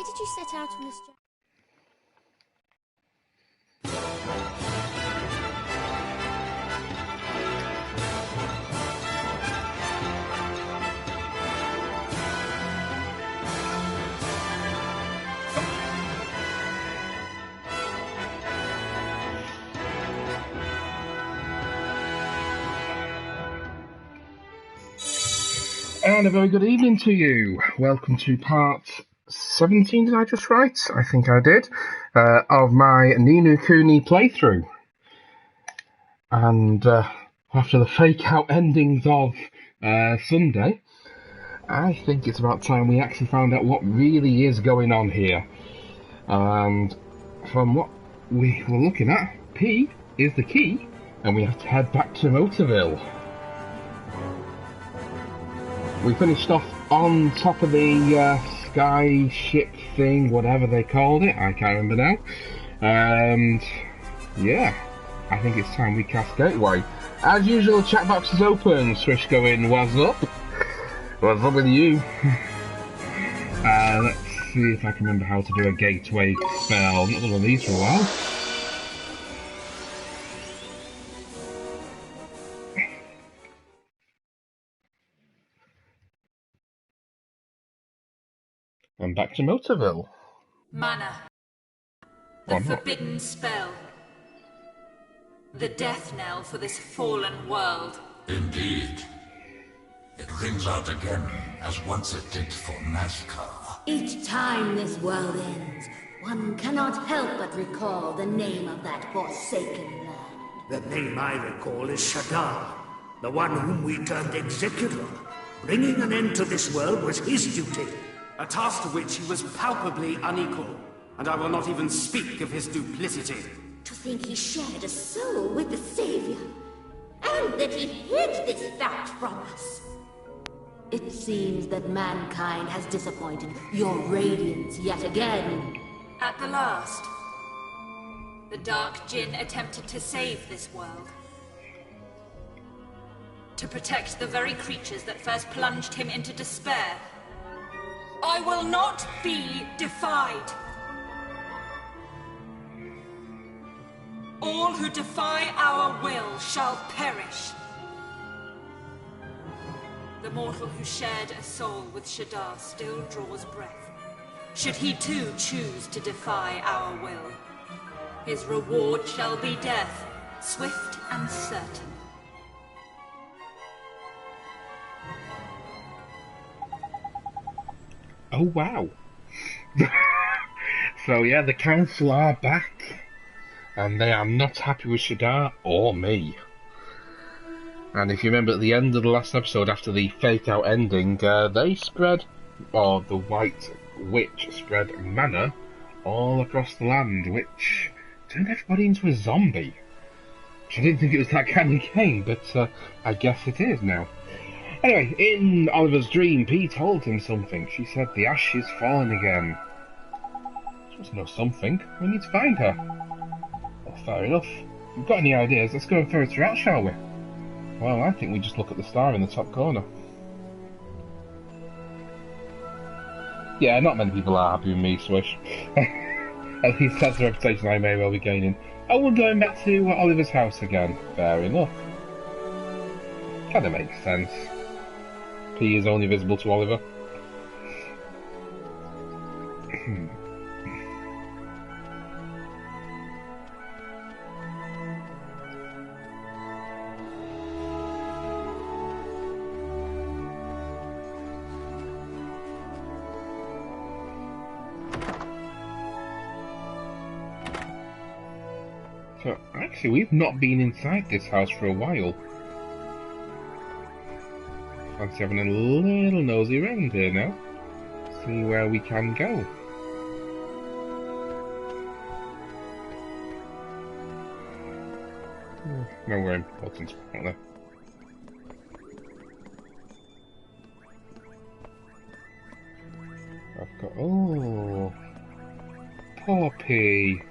did you set out on this journey? And a very good evening to you. Welcome to part 17, did I just write? I think I did, of my Ni no Kuni playthrough. And after the fake-out endings of Sunday, I think it's about time we actually found out what really is going on here. And from what we were looking at, P is the key, and we have to head back to Motorville. We finished off on top of the sky ship thing, whatever they called it, I can't remember now. And yeah, I think it's time we cast Gateway. As usual, chat box is open. Swish going, what's up? What's up with you? Let's see if I can remember how to do a Gateway spell. I've not done one of these for a while. I'm back to Motorville. Mana. The forbidden spell. The death knell for this fallen world. Indeed. It rings out again, as once it did for Nazca. Each time this world ends, one cannot help but recall the name of that forsaken land. The name I recall is Shadar, the one whom we turned executor. Bringing an end to this world was his duty. A task to which he was palpably unequal, and I will not even speak of his duplicity. To think he shared a soul with the Savior, and that he hid this fact from us. It seems that mankind has disappointed your radiance yet again. At the last, the Dark Jinn attempted to save this world. To protect the very creatures that first plunged him into despair. I will not be defied. All who defy our will shall perish. The mortal who shared a soul with Shadar still draws breath. Should he too choose to defy our will, his reward shall be death, swift and certain. Oh wow. So yeah, the council are back, and they are not happy with Shadar or me. And if you remember at the end of the last episode, after the fake-out ending, they spread, or the White Witch spread mana all across the land, which turned everybody into a zombie. Which I didn't think it was that kind of game, but I guess it is now. Anyway, in Oliver's dream, P told him something. She said the ash is falling again. She must know something. We need to find her. Well, fair enough. If we've got any ideas, let's go and ferret her out, shall we? Well, I think we just look at the star in the top corner. Yeah, not many people are happy with me, Swish. At least that's the reputation I may well be gaining. Oh, we're going back to Oliver's house again. Fair enough. Kinda makes sense. P is only visible to Oliver. So, actually, we've not been inside this house for a while. Fancy having a little nosy around here now. See where we can go. Nowhere important, not there. I've got... oh... Poppy!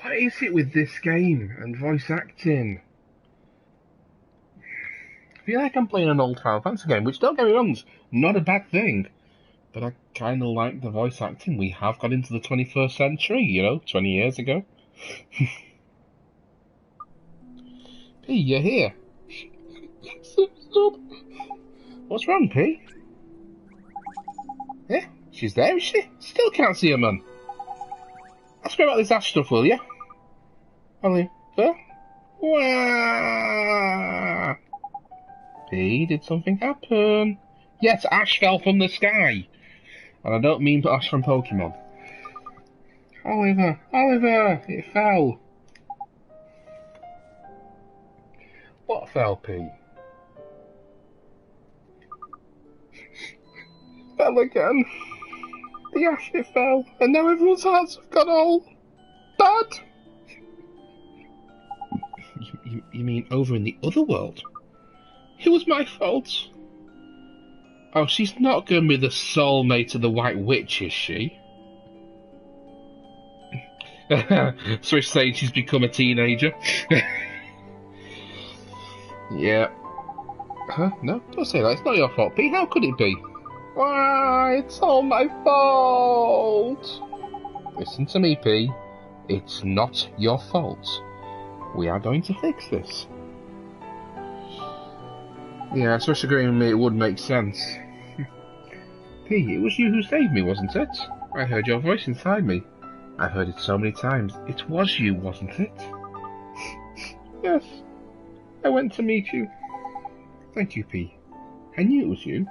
What is it with this game and voice acting? I feel like I'm playing an old Final Fantasy game, which, don't get me wrong, is not a bad thing. But I kind of like the voice acting. We have got into the 21st century, 20 years ago. P, you're here. Stop. What's wrong, P? Yeah, she's there, is she? Still can't see her, man. Ask her about this Ash stuff, will you? Oliver? Wah! P, did something happen? Yes, Ash fell from the sky. And I don't mean Ash from Pokemon. Oliver, it fell. What fell, P? Fell again. The Ash, it fell. And now everyone's hearts have got all bad. You mean over in the other world? It was my fault. Oh, she's not going to be the soulmate of the White Witch, is she? Swish saying she's become a teenager. Yeah. Huh? No, don't say that. It's not your fault, P. How could it be? Why, it's all my fault. Listen to me, P. It's not your fault. We are going to fix this. Yeah, Swish agreeing with me, it would make sense. P, it was you who saved me, wasn't it? I heard your voice inside me. I heard it so many times. It was you, wasn't it? Yes. I went to meet you. Thank you, P. I knew it was you.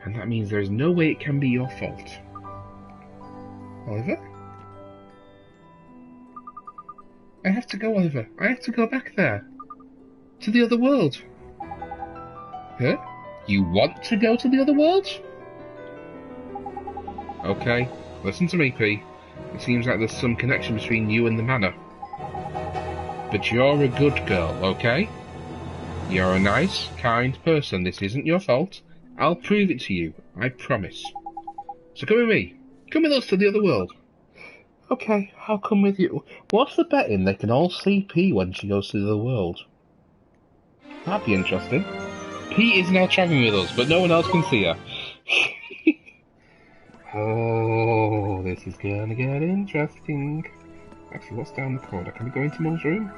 And that means there is no way it can be your fault. Oliver? I have to go, Oliver. I have to go back there. To the other world. Huh? You want to go to the other world? Okay, listen to me, P. It seems like there's some connection between you and the manor. But you're a good girl, okay? You're a nice, kind person. This isn't your fault. I'll prove it to you, I promise. So come with me. Come with us to the other world. Okay, I'll come with you. What's the betting they can all see P when she goes to the other world? That'd be interesting. P is now travelling with us, but no one else can see her. Oh, this is gonna get interesting. Actually, what's down the corridor? Can we go into Mum's room?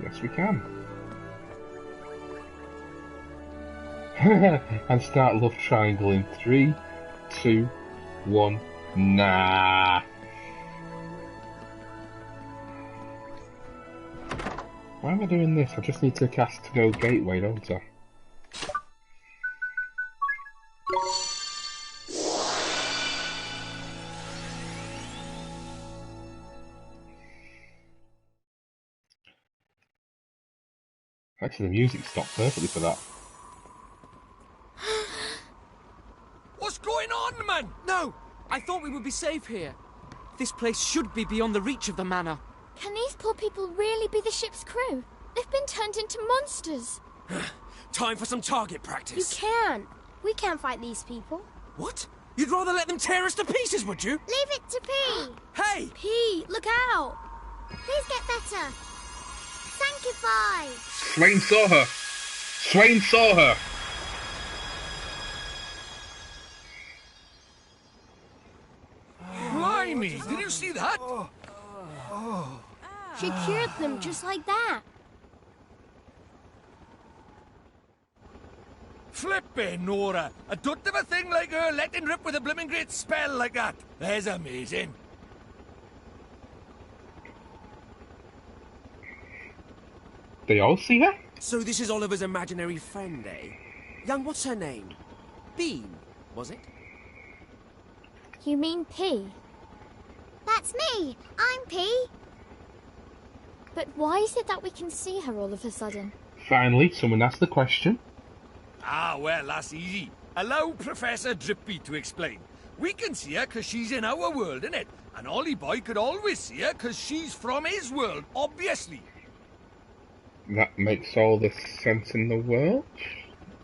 Yes, we can. And start love triangle in 3, 2, 1. Nah. Why am I doing this? I just need to cast to go gateway, don't I? Actually, the music stopped perfectly for that. What's going on, man? No! I thought we would be safe here. This place should be beyond the reach of the manor. Can these poor people really be the ship's crew? They've been turned into monsters. Time for some target practice. You can't. We can't fight these people. What? You'd rather let them tear us to pieces, would you? Leave it to P. Hey! P, look out. Please get better. Sanctify. Swain saw her. Swain saw her. Blimey, did you see that? She cured them just like that. Flippin' Nora, a dut of a thing like her letting rip with a blimmin' great spell like that. That's amazing. They all see her? So this is Oliver's imaginary friend, eh? Young, what's her name? Bean, was it? You mean P? That's me. I'm P. But why is it that we can see her all of a sudden? Finally, someone asked the question. Ah, well, that's easy. Allow Professor Drippy to explain. We can see her because she's in our world, innit? And Ollie Boy could always see her because she's from his world, obviously. That makes all the sense in the world?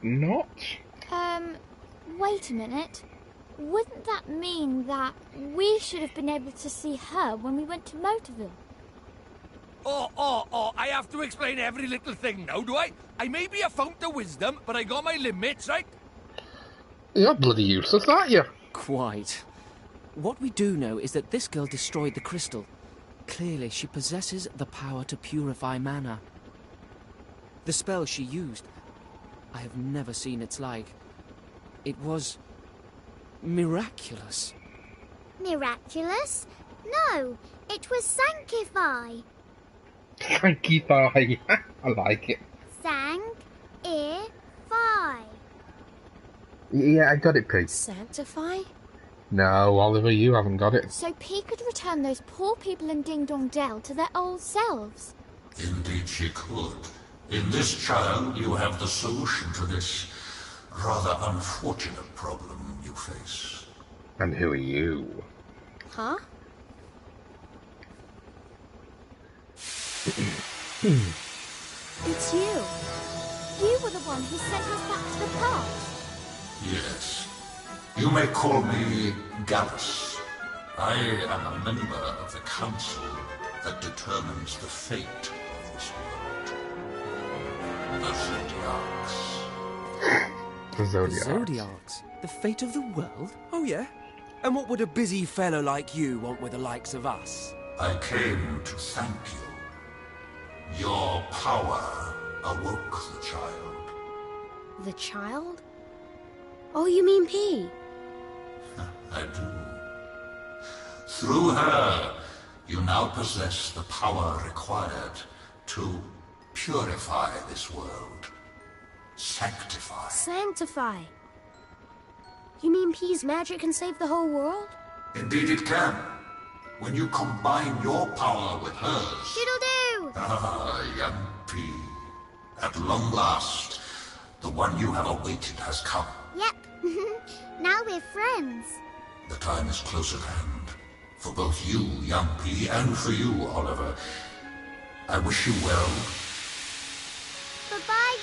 Not? Wait a minute. Wouldn't that mean that we should have been able to see her when we went to Motorville? I have to explain every little thing now, do I? I may be a fount of wisdom, but I got my limits, right? You're bloody useless, aren't you? Quite. What we do know is that this girl destroyed the crystal. Clearly, she possesses the power to purify mana. The spell she used, I have never seen its like. It was miraculous. Miraculous? No, it was sanctify. Sanctify. I like it. Sang-i-fi. Yeah, I got it, P. Sanctify? No, Oliver, you haven't got it. So P could return those poor people in Ding Dong Dell to their old selves. Indeed she could. In this child, you have the solution to this rather unfortunate problem you face. And who are you? Huh? It's you. You were the one who sent us back to the past. Yes. You may call me Gallus. I am a member of the council that determines the fate of this world. The Zodiacs. The Zodiacs. The Zodiacs? The fate of the world? Oh, yeah? And what would a busy fellow like you want with the likes of us? I came to thank you. Your power awoke the child. The child? Oh, you mean P? I do. Through her, you now possess the power required to purify this world. Sanctify. Sanctify. You mean P's magic can save the whole world? Indeed it can. When you combine your power with hers. Doodle-doo! Ah, young P. At long last, the one you have awaited has come. Yep. Now we're friends. The time is close at hand. For both you, young P, and for you, Oliver. I wish you well. Bye-bye,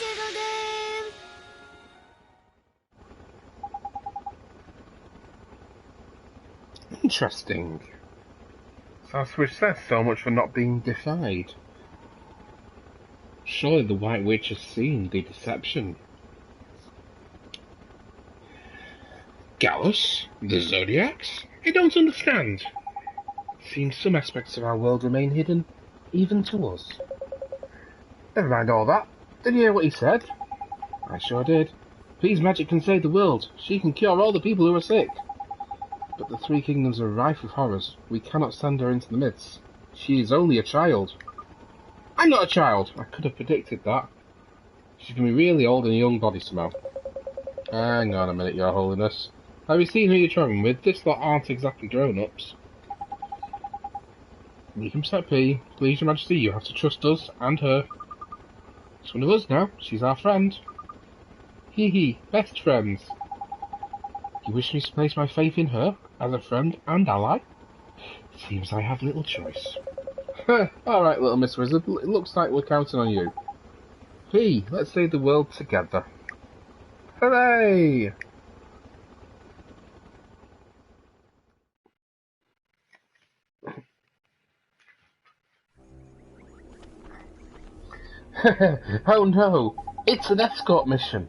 Doodle-doo! Interesting. That's which says so much for not being defied. Surely the White Witch has seen the deception. Gallus? The Zodiacs? I don't understand. Seems some aspects of our world remain hidden, even to us. Never mind all that. Did you hear what he said? I sure did. P's magic can save the world. She can cure all the people who are sick. But the Three Kingdoms are rife with horrors. We cannot send her into the midst. She is only a child. I'm not a child. I could have predicted that. She's going to be really old in a young body somehow. Hang on a minute, Your Holiness. Have you seen who you're travelling with? This lot aren't exactly grown-ups. You can set P. Please, Your Majesty, you have to trust us and her. It's one of us now. She's our friend. Hee hee, best friends. You wish me to place my faith in her as a friend and ally? Seems I have little choice. Alright, little Miss Wizard, it looks like we're counting on you. P, let's save the world together. Hooray! Oh no, it's an escort mission.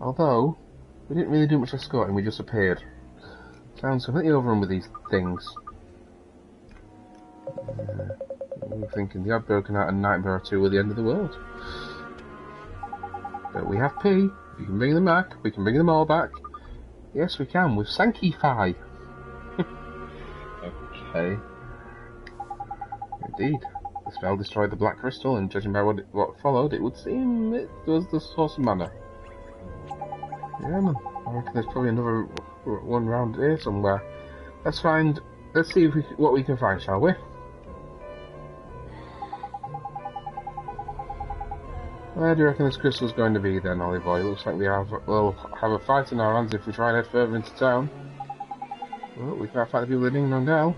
Although, we didn't really do much escorting, we just appeared. Sounds completely overrun with these things. I'm thinking the odd broken out a nightmare or two with the end of the world. But we have P. If you can bring them back, we can bring them all back. Yes, we can, with Sanctify. Okay. Indeed. The spell destroyed the Black Crystal, and judging by what followed, it would seem it was the source of mana. Yeah, man. I reckon there's probably another one round here somewhere. Let's see if what we can find, shall we? Where do you reckon this crystal's going to be then, Ollie boy? Looks like we'll have a fight in our hands if we try and head further into town. Well, we can't fight the people in Ding Dong Dell.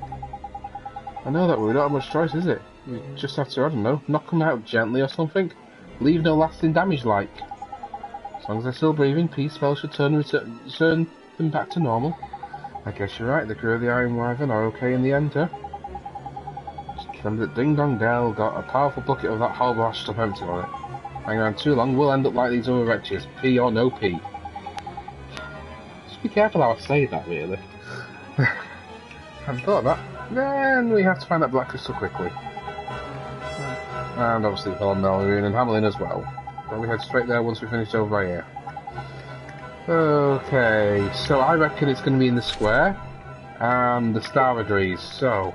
I know that, but we don't have much choice, is it? We just have to, I don't know, knock them out gently or something. Leave no lasting damage, like. As long as they're still breathing, peace spells should turn them back to normal. I guess you're right, the crew of the Iron Wyvern are okay in the end, huh? Remember that Ding Dong Dell got a powerful bucket of that horrible ash stuff empty on it. Hang around too long, we'll end up like these other wretches. P or no P. Just be careful how I say that, really. Hadn't thought of that. Then we have to find that black crystal quickly. And obviously Helen, Melvin and Hamlin as well. But we head straight there once we finish over here. Okay, so I reckon it's going to be in the square and the Starvadries, so...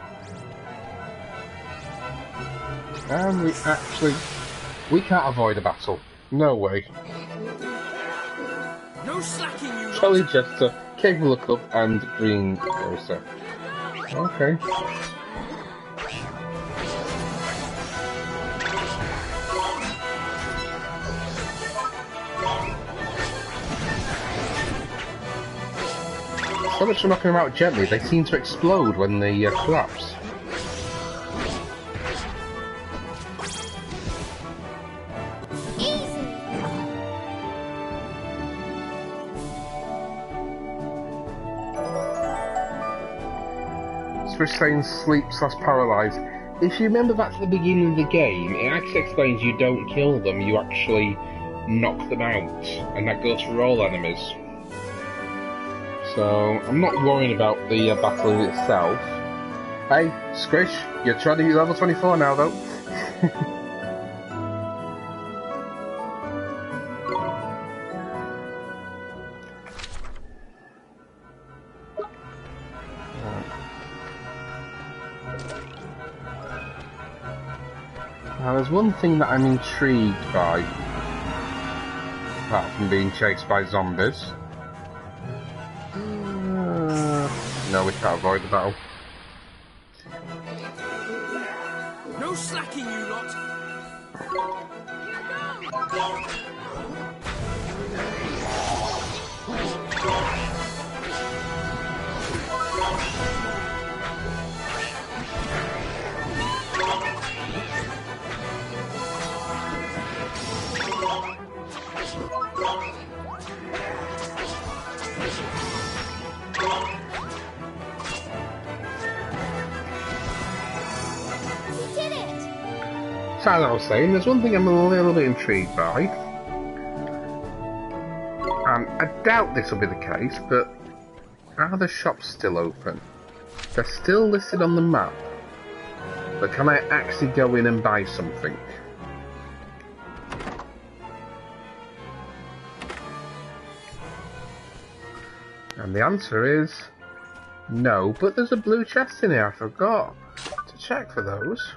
And we can't avoid a battle. No way. No slacking, you Jolly Jester, capable of Club, and Green Grocer. Okay. So much for knocking them out gently, they seem to explode when they collapse. Saying sleep/paralyze. If you remember back to the beginning of the game, it actually explains you don't kill them, you actually knock them out, and that goes for all enemies. So I'm not worrying about the battle in itself. Hey, Squish, you're trying to be level 24 now though. Now there's one thing that I'm intrigued by, apart from being chased by zombies. No, we can't avoid the battle. No slacking, you lot! So as I was saying, there's one thing I'm a little bit intrigued by, and I doubt this will be the case, but are the shops still open? They're still listed on the map, but can I actually go in and buy something? And the answer is no, but there's a blue chest in here, I forgot to check for those.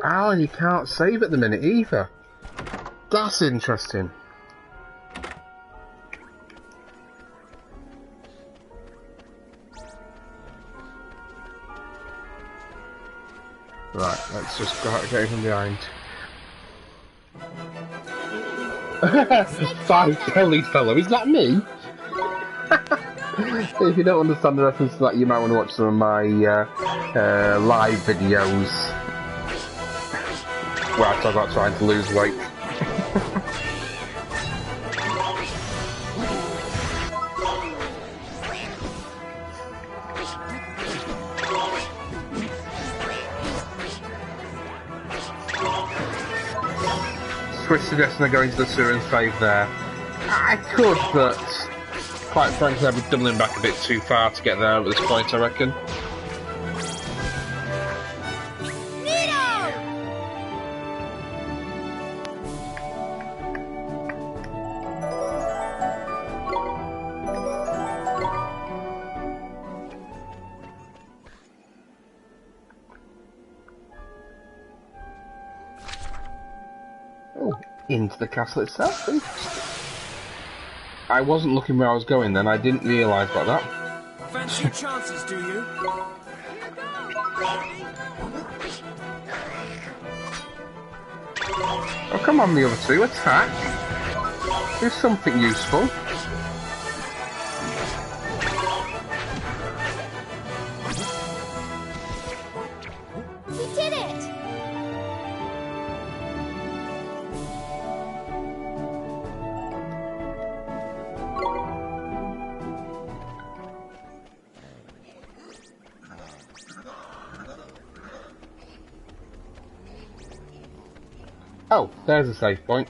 Oh, and you can't save at the minute either. That's interesting. Right, let's just go out and get him from behind. 5 bellied fellow, is that me? If you don't understand the reference to that, you might want to watch some of my live videos where I talk about trying to lose weight. Squish suggesting I go into the sewer and save there. I could, but quite frankly I'd be doubling back a bit too far to get there at this point, I reckon. Into the castle itself. Interesting. I wasn't looking where I was going then, I didn't realise about that. Fancy your chances, do you? Oh, come on, the other two, attack. Do something useful. We did it! Oh, there's a save point.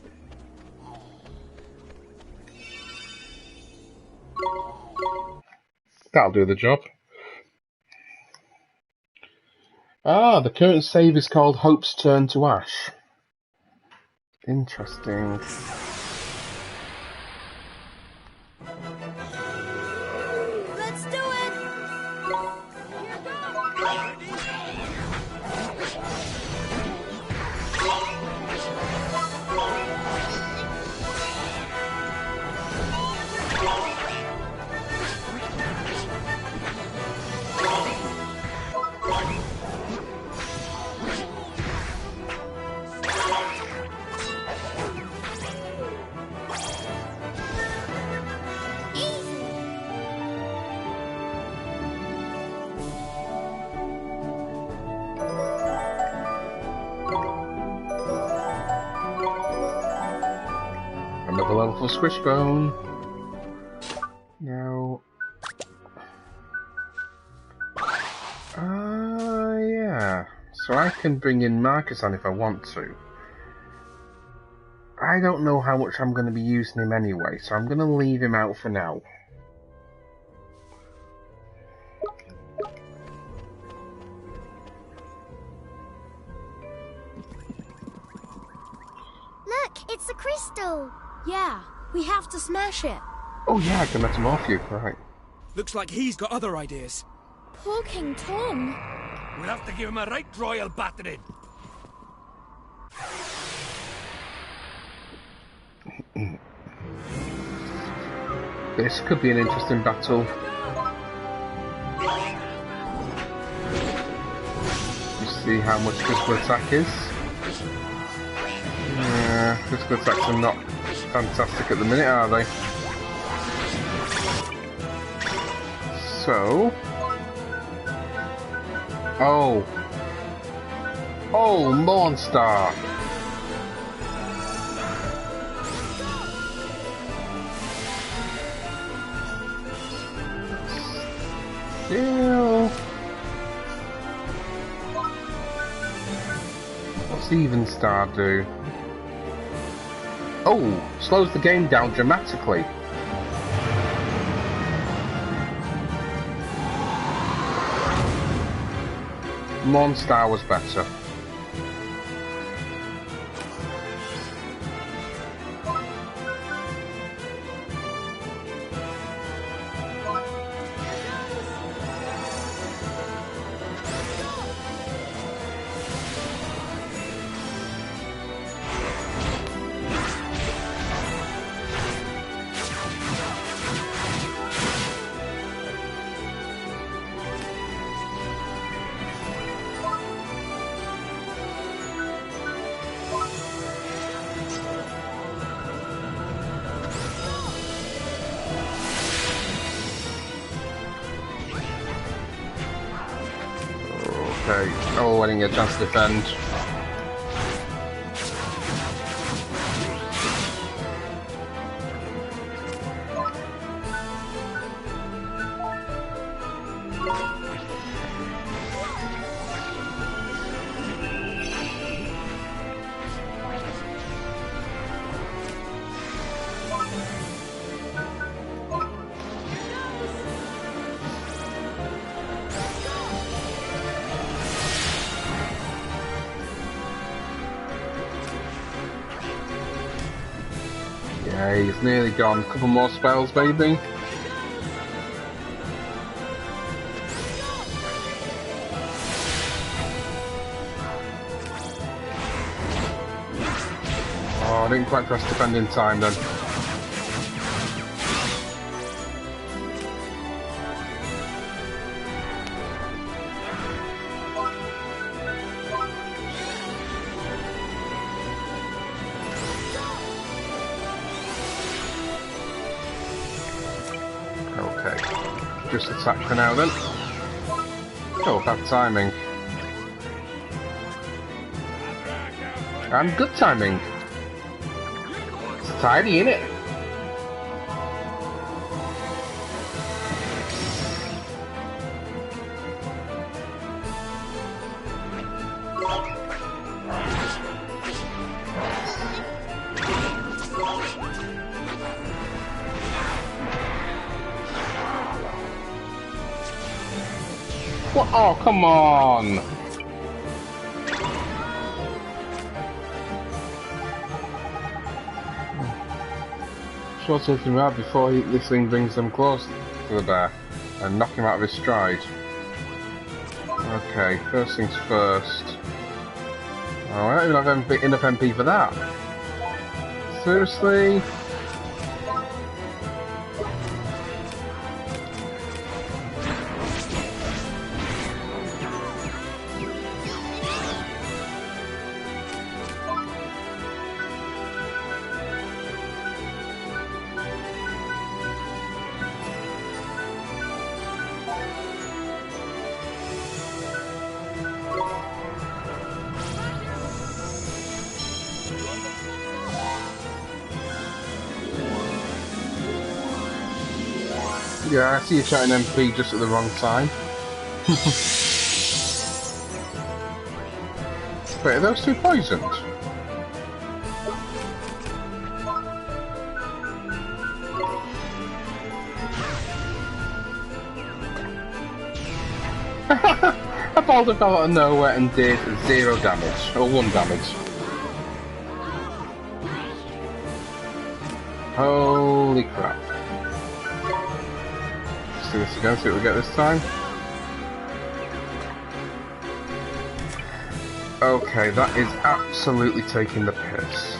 That'll do the job. Ah, the current save is called Hope's Turn to Ash. Interesting. Let's do it! Another level for Squishbone. Now... yeah. So I can bring in Marcus on if I want to. I don't know how much I'm going to be using him anyway, so I'm going to leave him out for now. Look, it's a crystal! Yeah, we have to smash it. Oh yeah, I can metamorph you, right. Looks like he's got other ideas. Poor King Tom. We'll have to give him a right royal battering. This could be an interesting battle. You see how much physical attack is? Yeah, physical attacks are not fantastic at the minute, are they? So... Oh! Oh, Mornstar! Still... What's Even Star do? Oh! Slows the game down dramatically. Mornstar was better. Okay. Oh, I didn't get a chance to defend. Yeah, he's nearly gone. Couple more spells, baby. Oh, I didn't quite press defend in time then. Just attack for now then. Oh, bad timing. And good timing. It's tidy, innit? What? Oh, come on! Sure, take him out before this thing brings them close to the bear and knock him out of his stride. Okay, first things first. Oh, I don't even have enough MP for that. Seriously? Yeah, I see you shouting MP just at the wrong time. Wait, are those two poisoned? A boulder fell out of nowhere and did 0 damage, or 1 damage. Holy crap. Let's do this again, see what we get this time. Okay, that is absolutely taking the piss.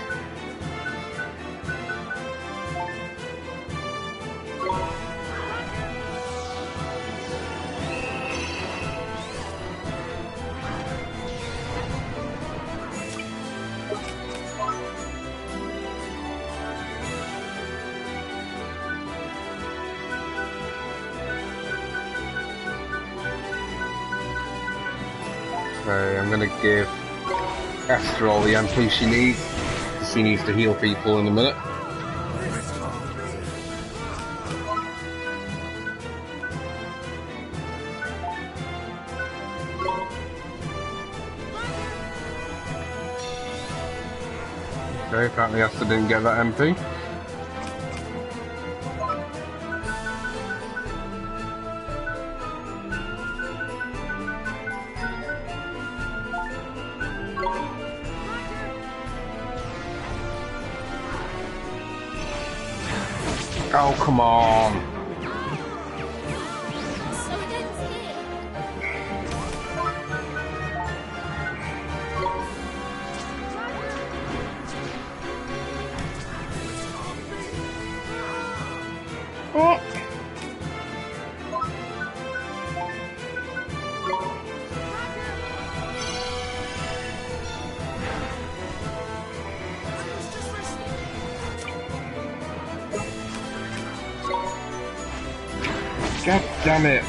Okay, I'm gonna give Esther all the MP she needs, because she needs to heal people in a minute. Okay, apparently Esther didn't get that MP. Oh, come on. So it ends here. Oh. God damn it!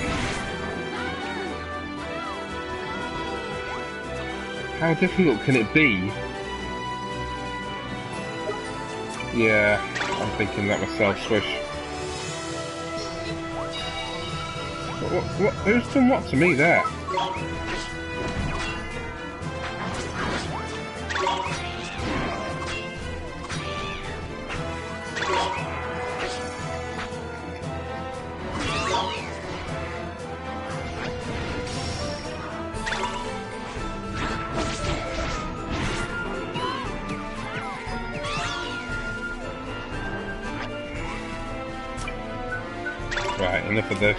How difficult can it be? Yeah, I'm thinking that myself, Swish. What, who's done what to me there? Right, enough of this.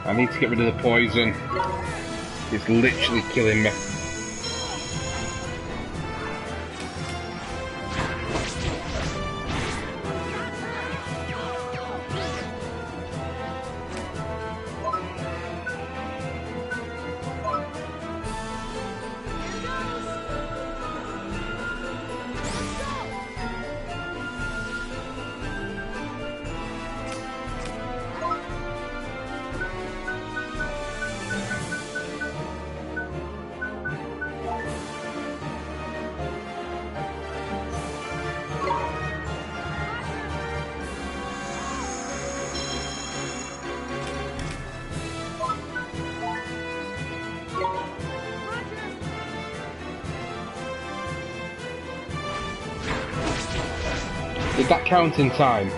I need to get rid of the poison. It's literally killing me. Did that count in time?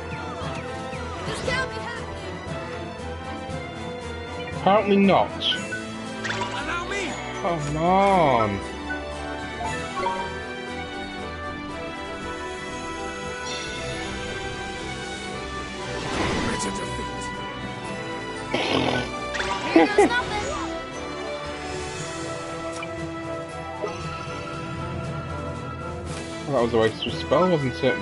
This can't be happening. Apparently not. Allow me! Come on. Better defeat. Here goes nothing. Well, that was a waste of a spell, wasn't it?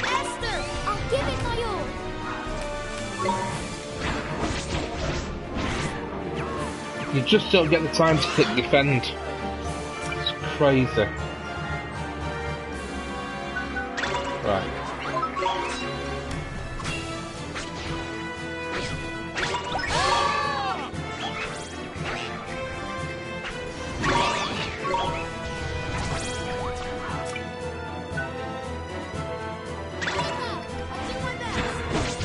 Esther, I'll give it my all. You just don't get the time to click defend. It's crazy. Right. I'll do my best.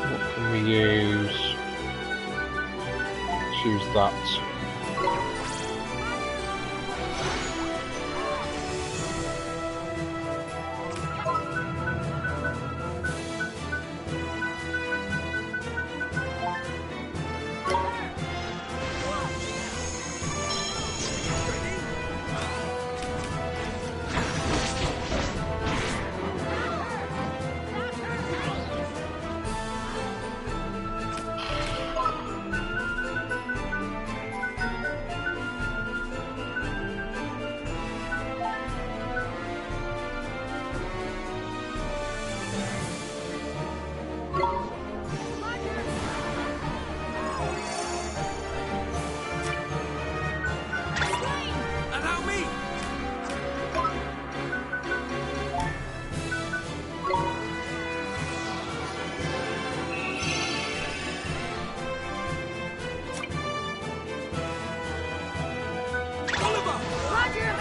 What can we use? Choose that. Allow me! Oliver! Roger.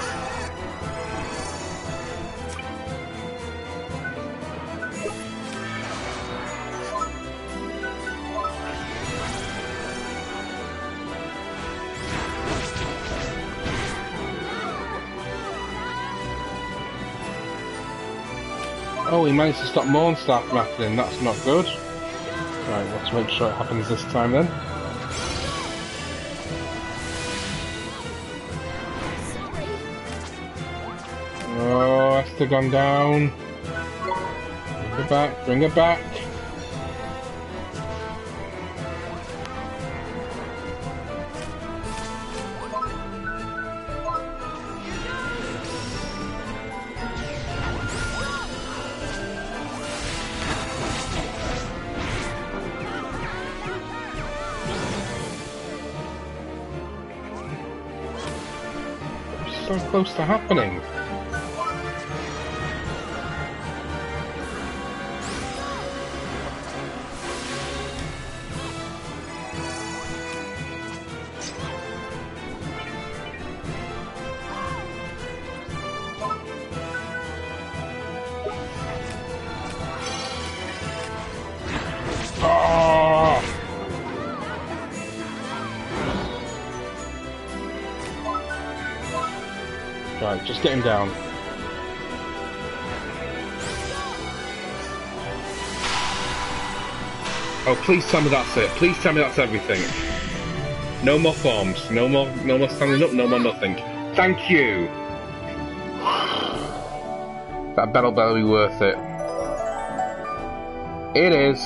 Oh, he managed to stop Mornstaff from happening. That's not good. Right, let's make sure it happens this time then. Sorry. Oh, Esther gone down. Bring her back, bring her back. So close to happening. Oh! Right, just get him down. Oh, please tell me that's it. Please tell me that's everything. No more forms. No more standing up. No more nothing. Thank you. That battle better be worth it. It is.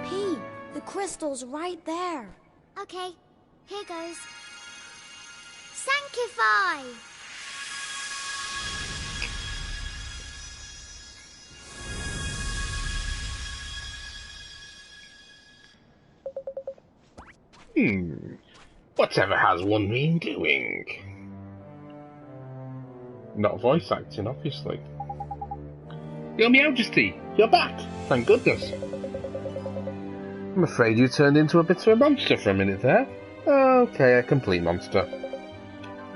P, the crystal's right there. Okay, here goes. Sanctify! Whatever has one been doing? Not voice acting, obviously. Your Majesty, you're back! Thank goodness. I'm afraid you turned into a bit of a monster for a minute there. Okay, a complete monster.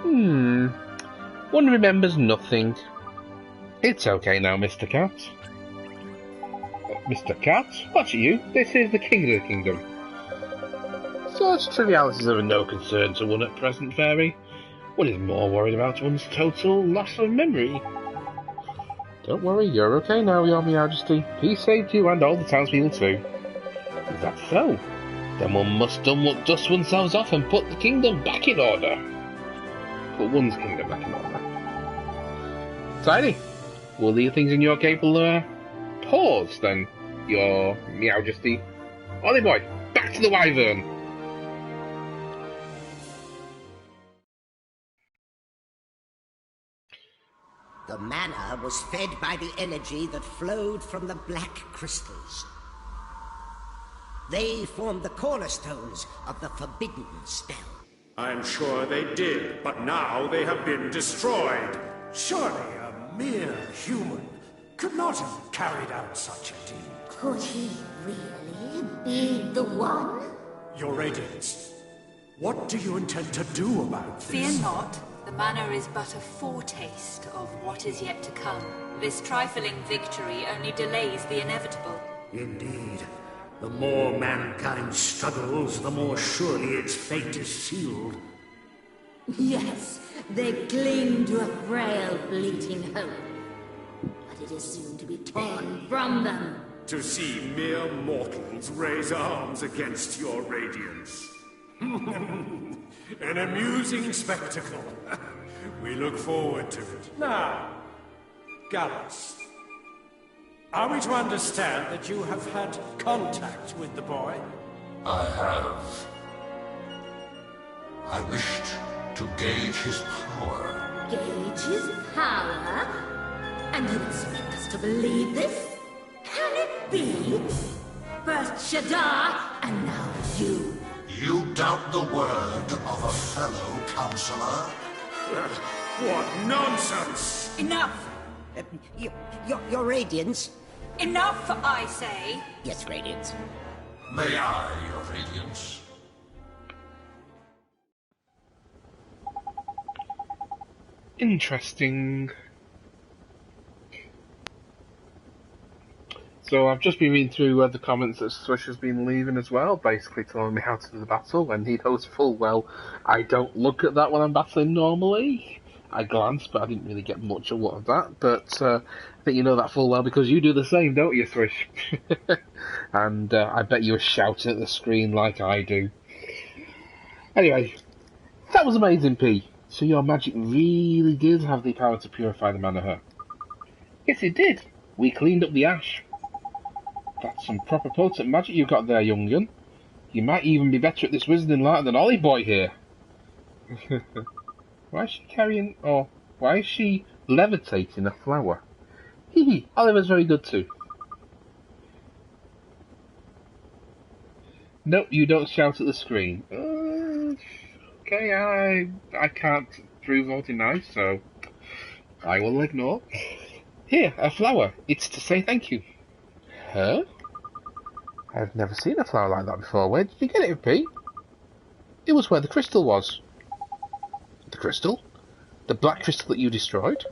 One remembers nothing. It's okay now, Mr. Cat. Mr. Cat? What are you? This is the King of the Kingdom. Such trivialities are of no concern to one at present, Fairy. One is more worried about one's total loss of memory. Don't worry, you're okay now, Your Majesty. He saved you and all the townspeople too. Is that so? Then one must dust oneself off and put the kingdom back in order. Put one's kingdom back in order. Tidy. Will leave things in your capable pause then, Your Majesty. Ollie boy, back to the wyvern. The mana was fed by the energy that flowed from the black crystals. They formed the cornerstones of the forbidden spell. I'm sure they did, but now they have been destroyed. Surely a mere human could not have carried out such a deed. Could he really be the one? Your Radiance, what do you intend to do about this? Fear not. The manor is but a foretaste of what is yet to come. This trifling victory only delays the inevitable. Indeed. The more mankind struggles, the more surely its fate is sealed. Yes, they cling to a frail, fleeting hope. But it is soon to be torn from them. To see mere mortals raise arms against your Radiance. An amusing spectacle. We look forward to it. Now, Gallus, are we to understand that you have had contact with the boy? I have. I wished to gauge his power. Gauge his power? And you expect us to believe this? Can it be? First Shadar, and now you. You doubt the word of a fellow counselor? What nonsense! Enough! Your Radiance? Enough, I say! Yes, Radiance. May I, Your Radiance? Interesting. So I've just been reading through the comments that Swish has been leaving as well, basically telling me how to do the battle, and he knows full well I don't look at that when I'm battling normally. I glanced, but I didn't really get much of what of that, but I think you know that full well because you do the same, don't you, Swish? And I bet you were shouting at the screen like I do. Anyway, that was amazing, P. So your magic really did have the power to purify the mana, huh? Yes, it did. We cleaned up the ash. That's some proper potent magic you've got there, young'un. You might even be better at this wizarding art than Ollie boy here. Why is she carrying... or why is she levitating a flower? Hee hee, Oliver's very good too. Nope, you don't shout at the screen. Okay, I can't prove or deny, so I will ignore. Here, a flower. It's to say thank you. Huh? I've never seen a flower like that before. Where did you get it, Pete? It was where the crystal was. The crystal? The black crystal that you destroyed?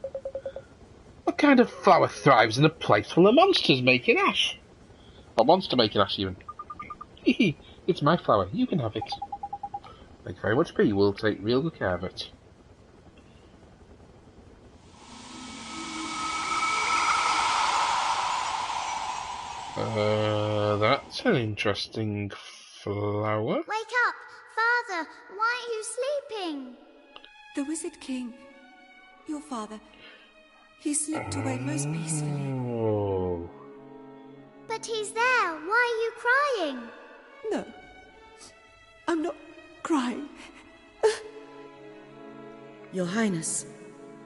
What kind of flower thrives in a place full of monsters making ash? Or monster making ash, even. Hehe, it's my flower. You can have it. Thank you very much, P. We'll take real good care of it. That's an interesting flower. Wake up! Father, why are you sleeping? The Wizard King, your father, he slipped away most peacefully. Oh. But he's there. Why are you crying? No, I'm not crying. Your Highness,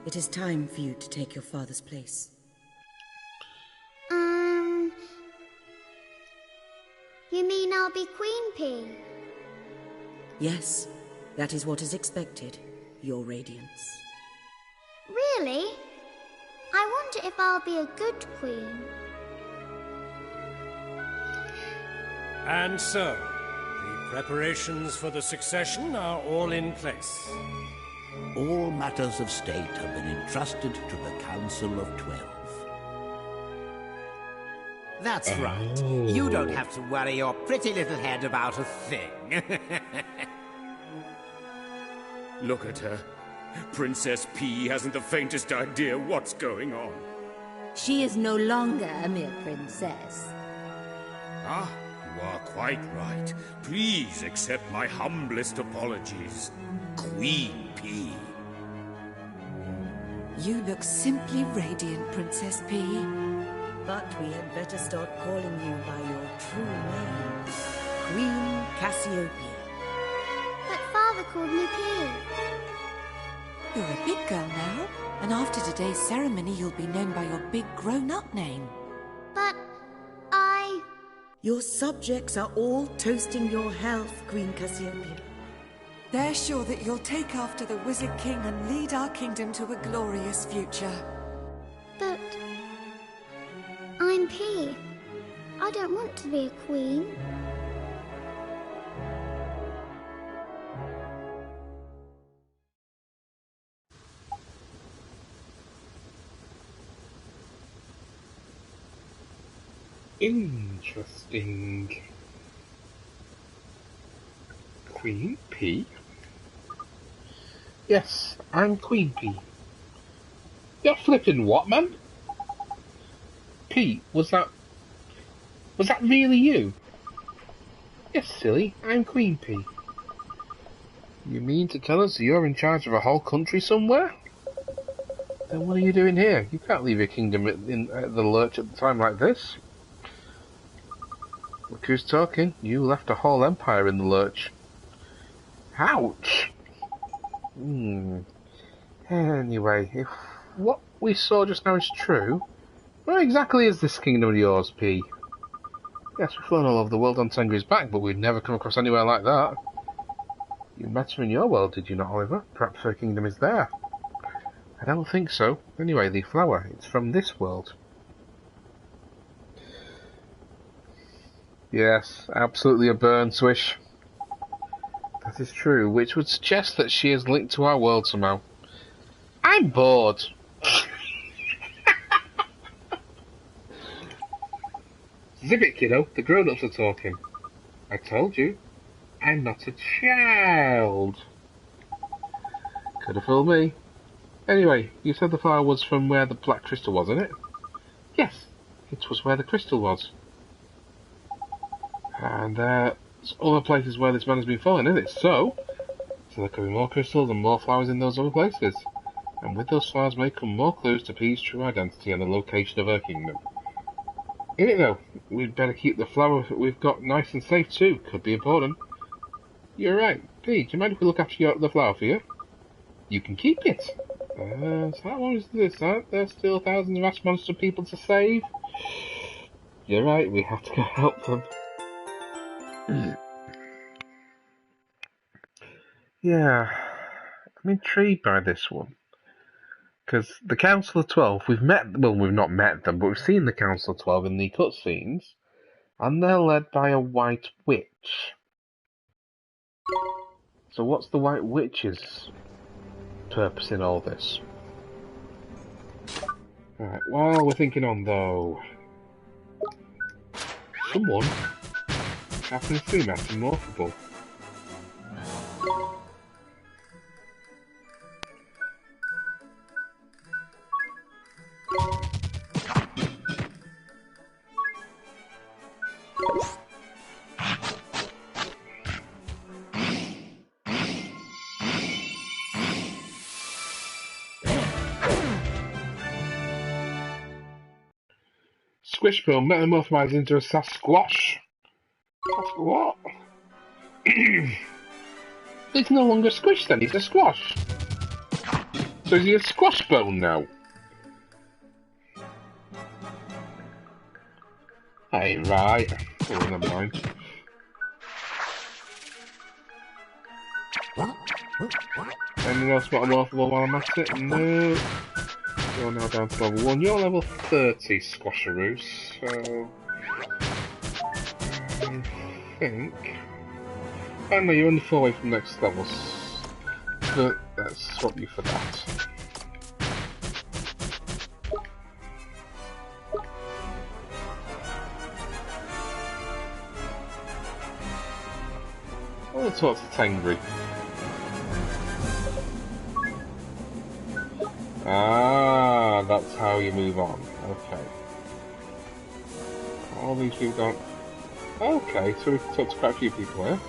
it is time for you to take your father's place. You mean I'll be Queen P? Yes, that is what is expected, Your Radiance. Really? I wonder if I'll be a good queen. And so, the preparations for the succession are all in place. All matters of state have been entrusted to the Council of 12. That's right. You don't have to worry your pretty little head about a thing. Look at her. Princess P hasn't the faintest idea what's going on. She is no longer a mere princess. Ah, you are quite right. Please accept my humblest apologies. Queen P. You look simply radiant, Princess P. But we had better start calling you by your true name, Queen Cassiopeia. But Father called me P. You're a big girl now, and after today's ceremony you'll be known by your big grown-up name. But Your subjects are all toasting your health, Queen Cassiopeia. They're sure that you'll take after the Wizard King and lead our kingdom to a glorious future. But I'm P. I don't want to be a queen. Interesting. Queen P? Yes, I'm Queen P. You're flipping what, man? P, was that really you? Yes, silly, I'm Queen P. You mean to tell us you're in charge of a whole country somewhere? Then what are you doing here? You can't leave your kingdom at the lurch at a time like this. Look who's talking. You left a whole empire in the lurch. Ouch! Anyway, if what we saw just now is true, where exactly is this kingdom of yours, P? Yes, we've flown all over the world on Tengri's back, but we've never come across anywhere like that. You met her in your world, did you not, Oliver? Perhaps her kingdom is there. I don't think so. Anyway, the flower, it's from this world. Yes, absolutely a burn, Swish. That is true, which would suggest that she is linked to our world somehow. I'm bored. Zip it, kiddo. The grown-ups are talking. I told you. I'm not a child. Could have fooled me. Anyway, you said the flower was from where the black crystal was, isn't it? Yes, it was where the crystal was. And there's other places where this man has been falling, isn't it? So there could be more crystals and more flowers in those other places. And with those flowers may come more clues to P's true identity and the location of her kingdom. In it though, we'd better keep the flower we've got nice and safe too. Could be important. You're right. P, do you mind if we look after the flower for you? You can keep it. So how long is this? Aren't there still thousands of ash monster people to save? You're right, we have to go help them. Yeah, I'm intrigued by this one. Because the Council of 12, we've not met them, but we've seen the Council of 12 in the cutscenes, and they're led by a white witch. So what's the white witch's purpose in all this? Right, while we're thinking on though, someone happens to be metamorphable. Squishbill metamorphosed into a Sasquatch. What? He's no longer Squish then, he's a Squash. So is he a Squashbone now? Hey, right. Oh, never mind. Anything else about a morphle while I'm at it? No. You're now down to level 1. You're level 30, Squasharoos, so... I think... Oh no, you're only 4 away from next levels. But let's swap you for that. Let's talk to Tengri. Ah, that's how you move on. Okay. All these people don't... Okay, so we can talk to quite a few people here.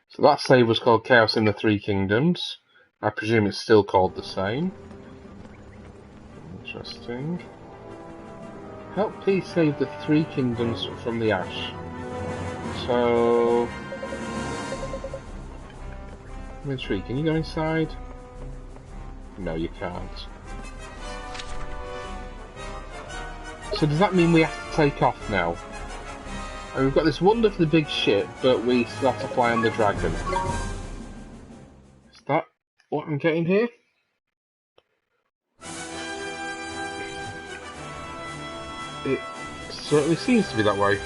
So that save was called Chaos in the Three Kingdoms. I presume it's still called the same. Interesting. Help please save the Three Kingdoms from the Ash. So... Inventory, can you go inside? No, you can't. So does that mean we have to take off now? And we've got this wonderfully big ship, but we still have to fly on the dragon. Is that what I'm getting here? It certainly seems to be that way.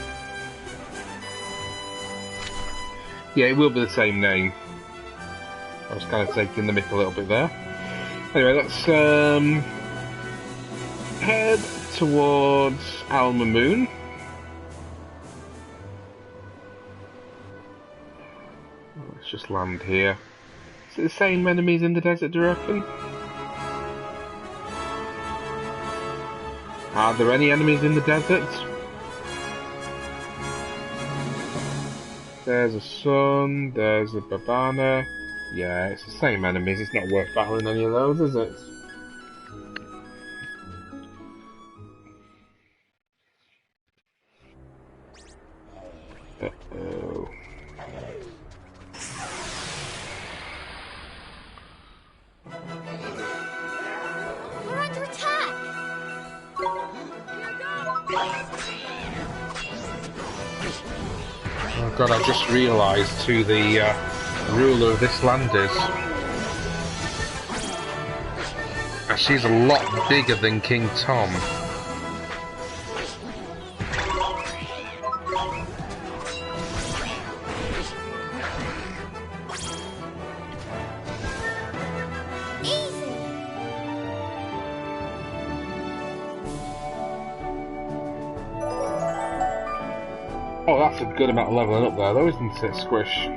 Yeah, it will be the same name. I was kind of taking the mick a little bit there. Anyway, let's head towards Alma Moon. Let's just land here. Is it the same enemies in the desert, do you reckon? Are there any enemies in the desert? There's a sun, there's a Babana. Yeah, it's the same enemies, it's not worth battling any of those, is it? Uh-oh. We're under attack! Oh god, I just realised who the ruler of this land is. She's a lot bigger than King Tom. Oh, that's a good amount of levelling up there though, isn't it, Squish?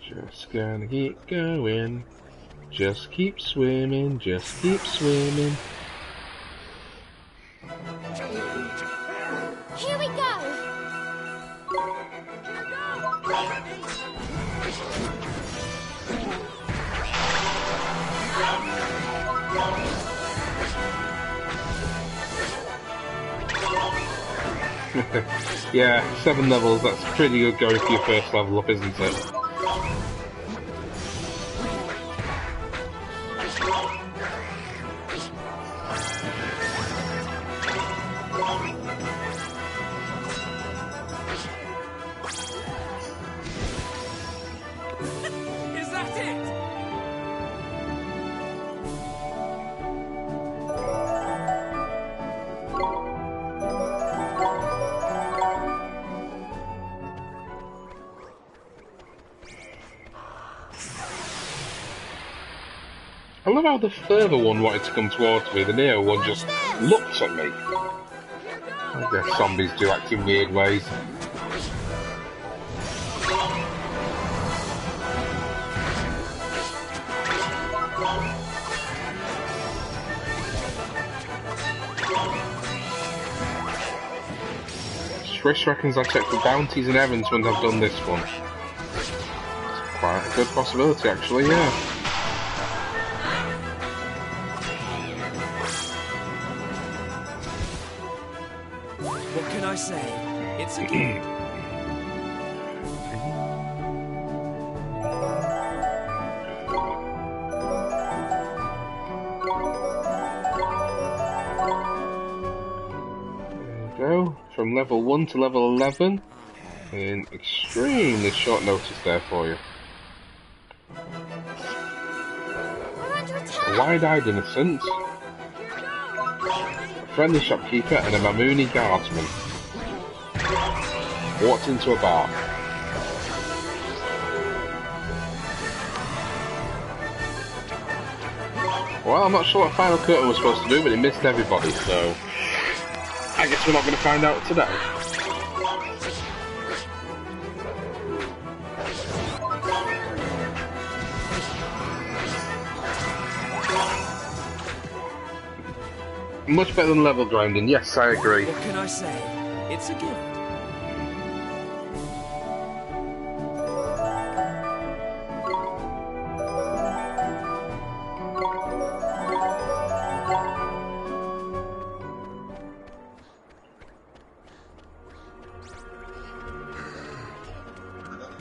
Just gonna keep going. Just keep swimming, just keep swimming. Here we go! Yeah, 7 levels, that's pretty good going for your first level up, isn't it? Is that it? I love how the further one wanted to come towards me, the nearer one just looked at me. I guess zombies do act in weird ways. Trish reckons I checked the bounties and errands when I've done this one. It's quite a good possibility, actually, yeah. What can I say? It's a gift. Go from level 1 to level 11 in extremely short notice there for you. A wide-eyed innocent, a friendly shopkeeper and a Mamuni guardsman walked into a bar. Well, I'm not sure what Final Curtain was supposed to do, but it missed everybody, so I guess we're not going to find out today. Much better than level grinding, yes, I agree. What can I say? It's a gift.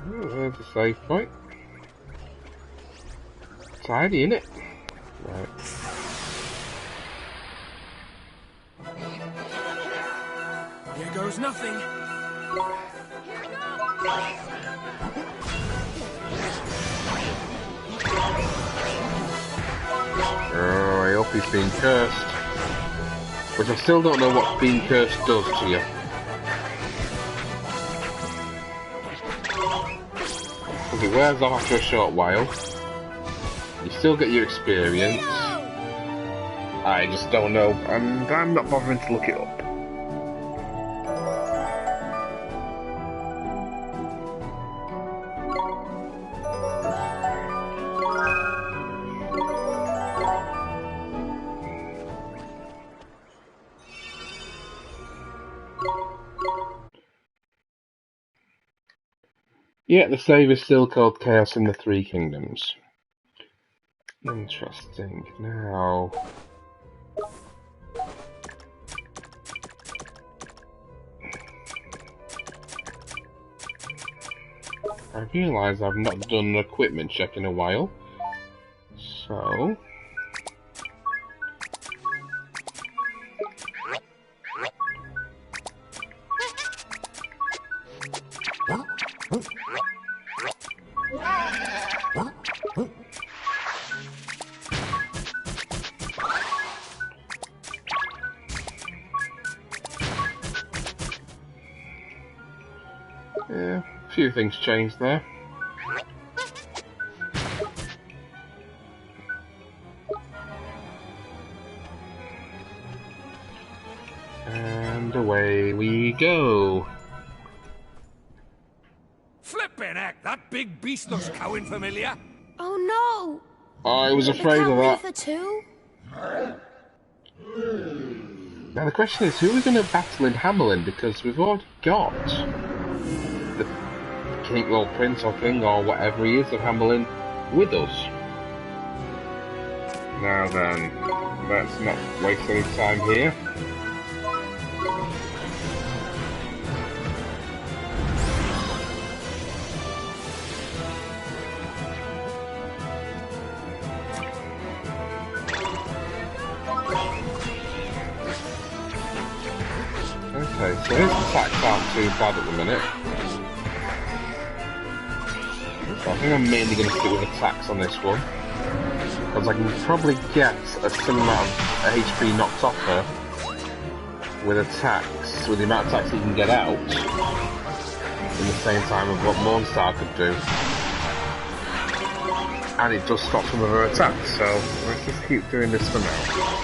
There's a save point. Tidy, innit? Right. Here goes nothing. Oh, I hope he's been cursed. Which I still don't know what being cursed does to you. Because it wears off after a short while. You still get your experience. I just don't know, and I'm not bothering to look it up. Yeah, the save is still called Chaos in the Three Kingdoms. Interesting. Now... I realise I've not done an equipment check in a while. So... Yeah, a few things changed there. And away we go. Flippin' heck, that big beast looks cowing familiar. Oh no! I was afraid of that. Reaper too? Now the question is, who are we going to battle in Hamelin? Because we've already got the king, or prince or king or whatever he is of Hamelin with us. Now then, let's not waste any time here. So his attacks aren't too bad at the minute. So I think I'm mainly going to stick with attacks on this one. Because I can probably get a similar amount of HP knocked off her with attacks, with the amount of attacks you can get out, in the same time of what Mornstar could do. And it does stop some of her attacks, so let's just keep doing this for now.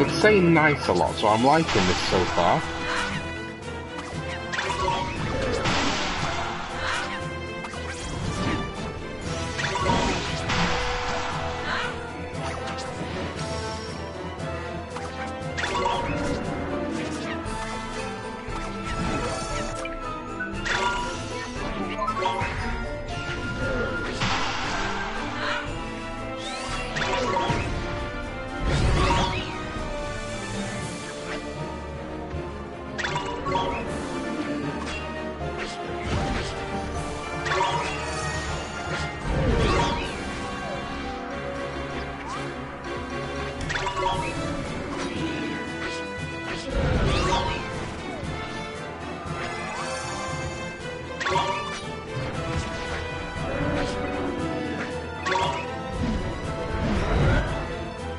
It's saying nice a lot, so I'm liking this so far.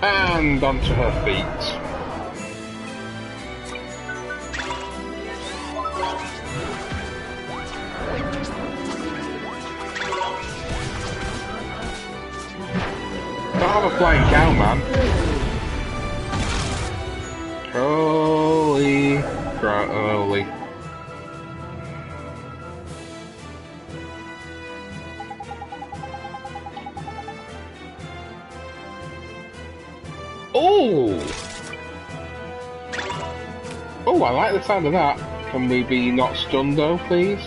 And onto her feet. Don't have a flying cow, man. Holy crap, holy. Oh! Oh, I like the sound of that. Can we be not stunned though, please?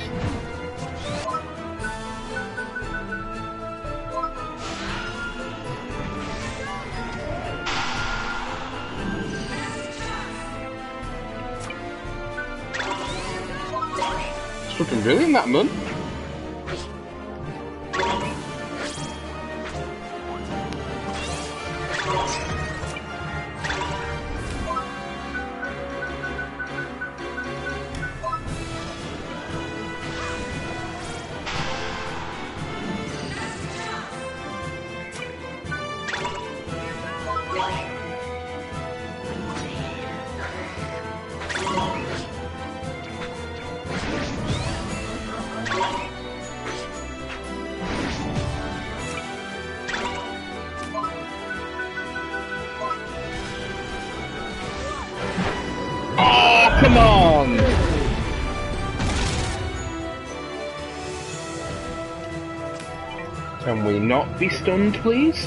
It's fucking brilliant, that man. Come on! Can we not be stunned, please?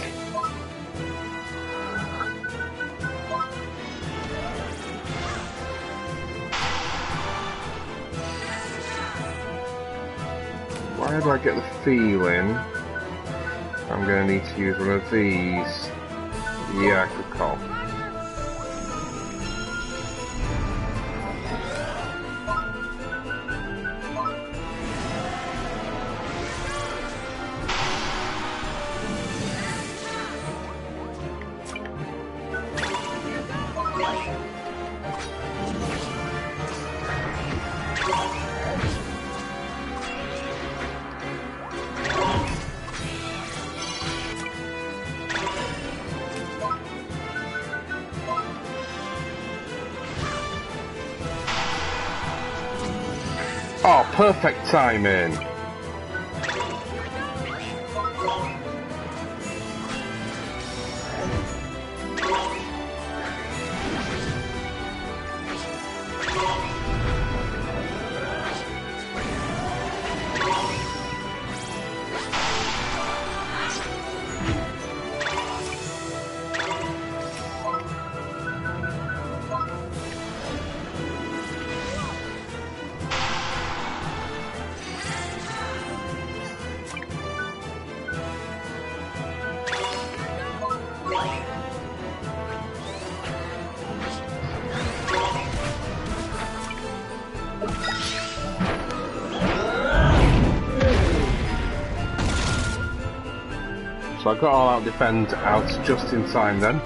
Why do I get the feeling I'm going to need to use one of these? Yeah, good call. Oh, perfect timing. So I got all out defend out just in time then.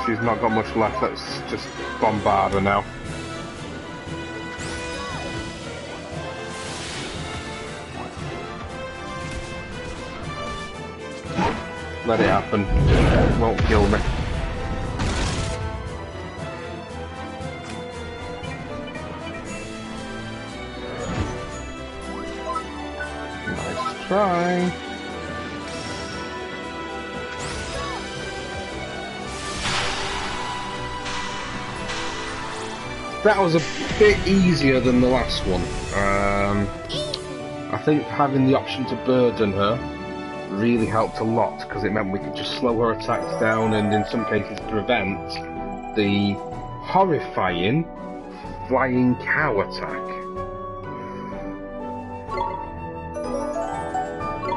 She's not got much left, let's just bombard her now. Let it happen. It won't kill me. Nice try. That was a bit easier than the last one. I think having the option to burden her really helped a lot, because it meant we could just slow her attacks down and in some cases prevent the horrifying flying cow attack.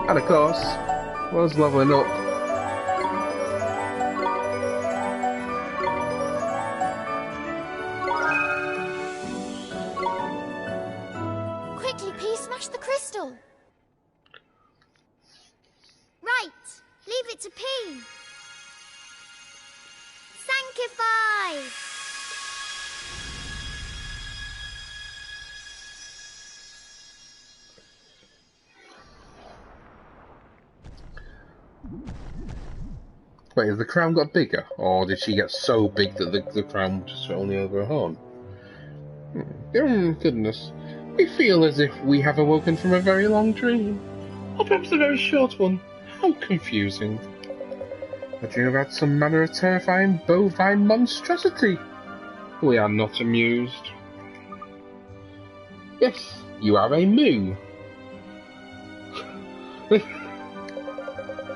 And of course, was leveling up. Quickly, P, smash the crystal. Right, leave it to P. Sanctify! Wait, has the crown got bigger? Or did she get so big that the crown just fit only over her horn? Goodness. We feel as if we have awoken from a very long dream. Or perhaps a very short one. How confusing. A dream about some manner of terrifying bovine monstrosity. We are not amused. Yes, you are a moo.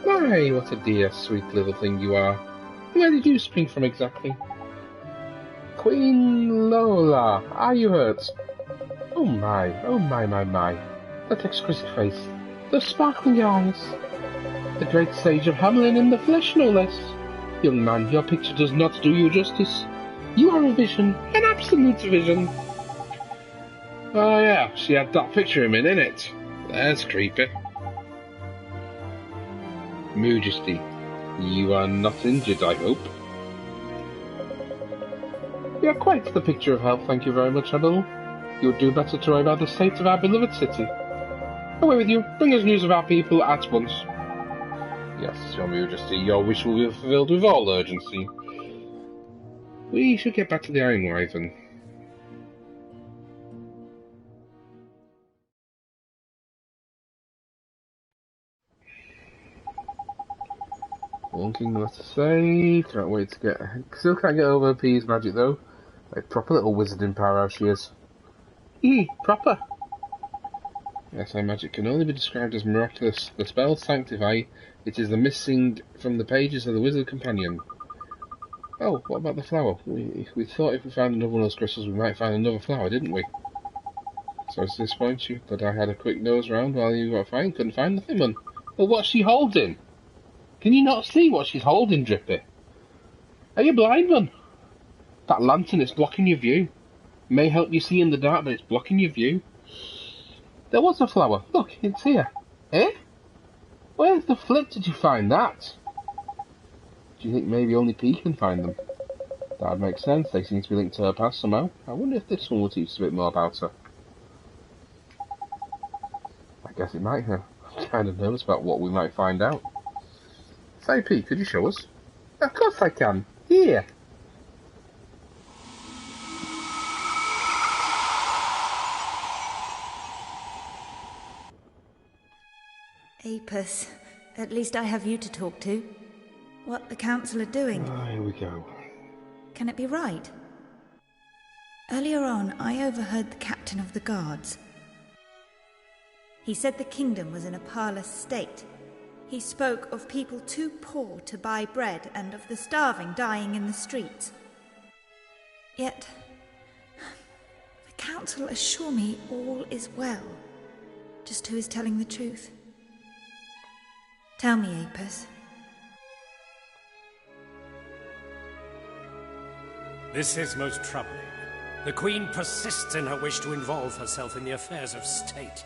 My, what a dear, sweet little thing you are. Where did you spring from exactly? Queen Lola, are you hurt? Oh my, my. That exquisite face, those sparkling eyes. The great sage of Hamelin in the flesh, no less. Young man, your picture does not do you justice. You are a vision, an absolute vision. Oh yeah, she had that picture of him in it. That's creepy. Majesty, you are not injured, I hope. You are quite the picture of health, thank you very much, Adol. You would do better to worry about the state of our beloved city. Away with you, bring us news of our people at once. Yes, your Majesty, your wish will be fulfilled with all urgency. We should get back to the Iron Wyvern. One thing left to say, can't wait to get... Still can't get over P's magic though. Like, proper little wizarding powerhouse she is. Proper! Yes, our magic can only be described as miraculous. The spell Sanctify, it is the missing from the pages of the Wizard Companion. Oh, what about the flower? We thought if we found another one of those crystals we might find another flower, didn't we? Sorry to disappoint you, but I had a quick nose round while you got fine, couldn't find nothing, man. Well, what's she holding? Can you not see what she's holding, Drippy? Are you blind, man? That lantern is blocking your view. May help you see in the dark, but it's blocking your view. There was a flower. Look, it's here. Eh? Where the flip did you find that? Do you think maybe only P can find them? That would make sense. They seem to be linked to her past somehow. I wonder if this one will teach us a bit more about her. I guess it might have. I'm kind of nervous about what we might find out. Say, P, could you show us? Of course I can. Here. Apis, at least I have you to talk to. What the council are doing. Here we go. Can it be right? Earlier on, I overheard the captain of the guards. He said the kingdom was in a parlous state. He spoke of people too poor to buy bread and of the starving dying in the streets. Yet, the council assure me all is well. Just who is telling the truth. Tell me, Apis. This is most troubling. The Queen persists in her wish to involve herself in the affairs of state.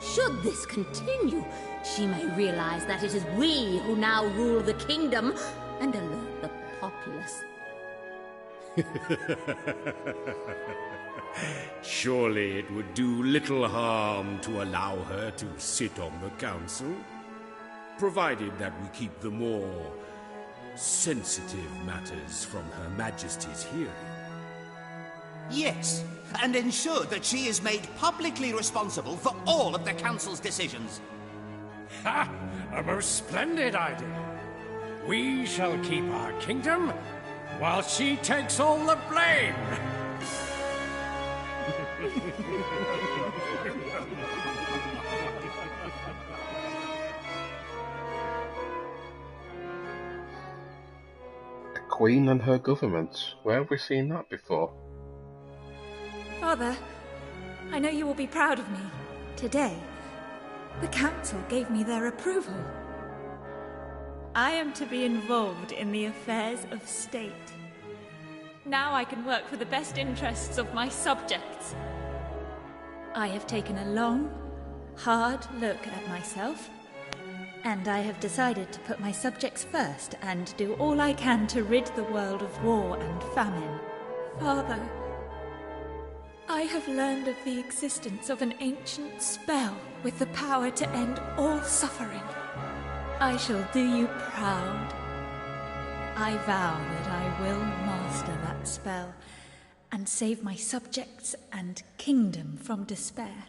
Should this continue, she may realize that it is we who now rule the kingdom and alert the populace. Surely it would do little harm to allow her to sit on the council, provided that we keep the more sensitive matters from Her Majesty's hearing. Yes, and ensure that she is made publicly responsible for all of the Council's decisions. Ha! A most splendid idea. We shall keep our kingdom, while she takes all the blame. The Queen and her government. Where have we seen that before? Father, I know you will be proud of me. Today, the council gave me their approval. I am to be involved in the affairs of state. Now I can work for the best interests of my subjects. I have taken a long, hard look at myself, and I have decided to put my subjects first and do all I can to rid the world of war and famine. Father, I have learned of the existence of an ancient spell with the power to end all suffering. I shall do you proud. I vow that I will master that spell and save my subjects and kingdom from despair.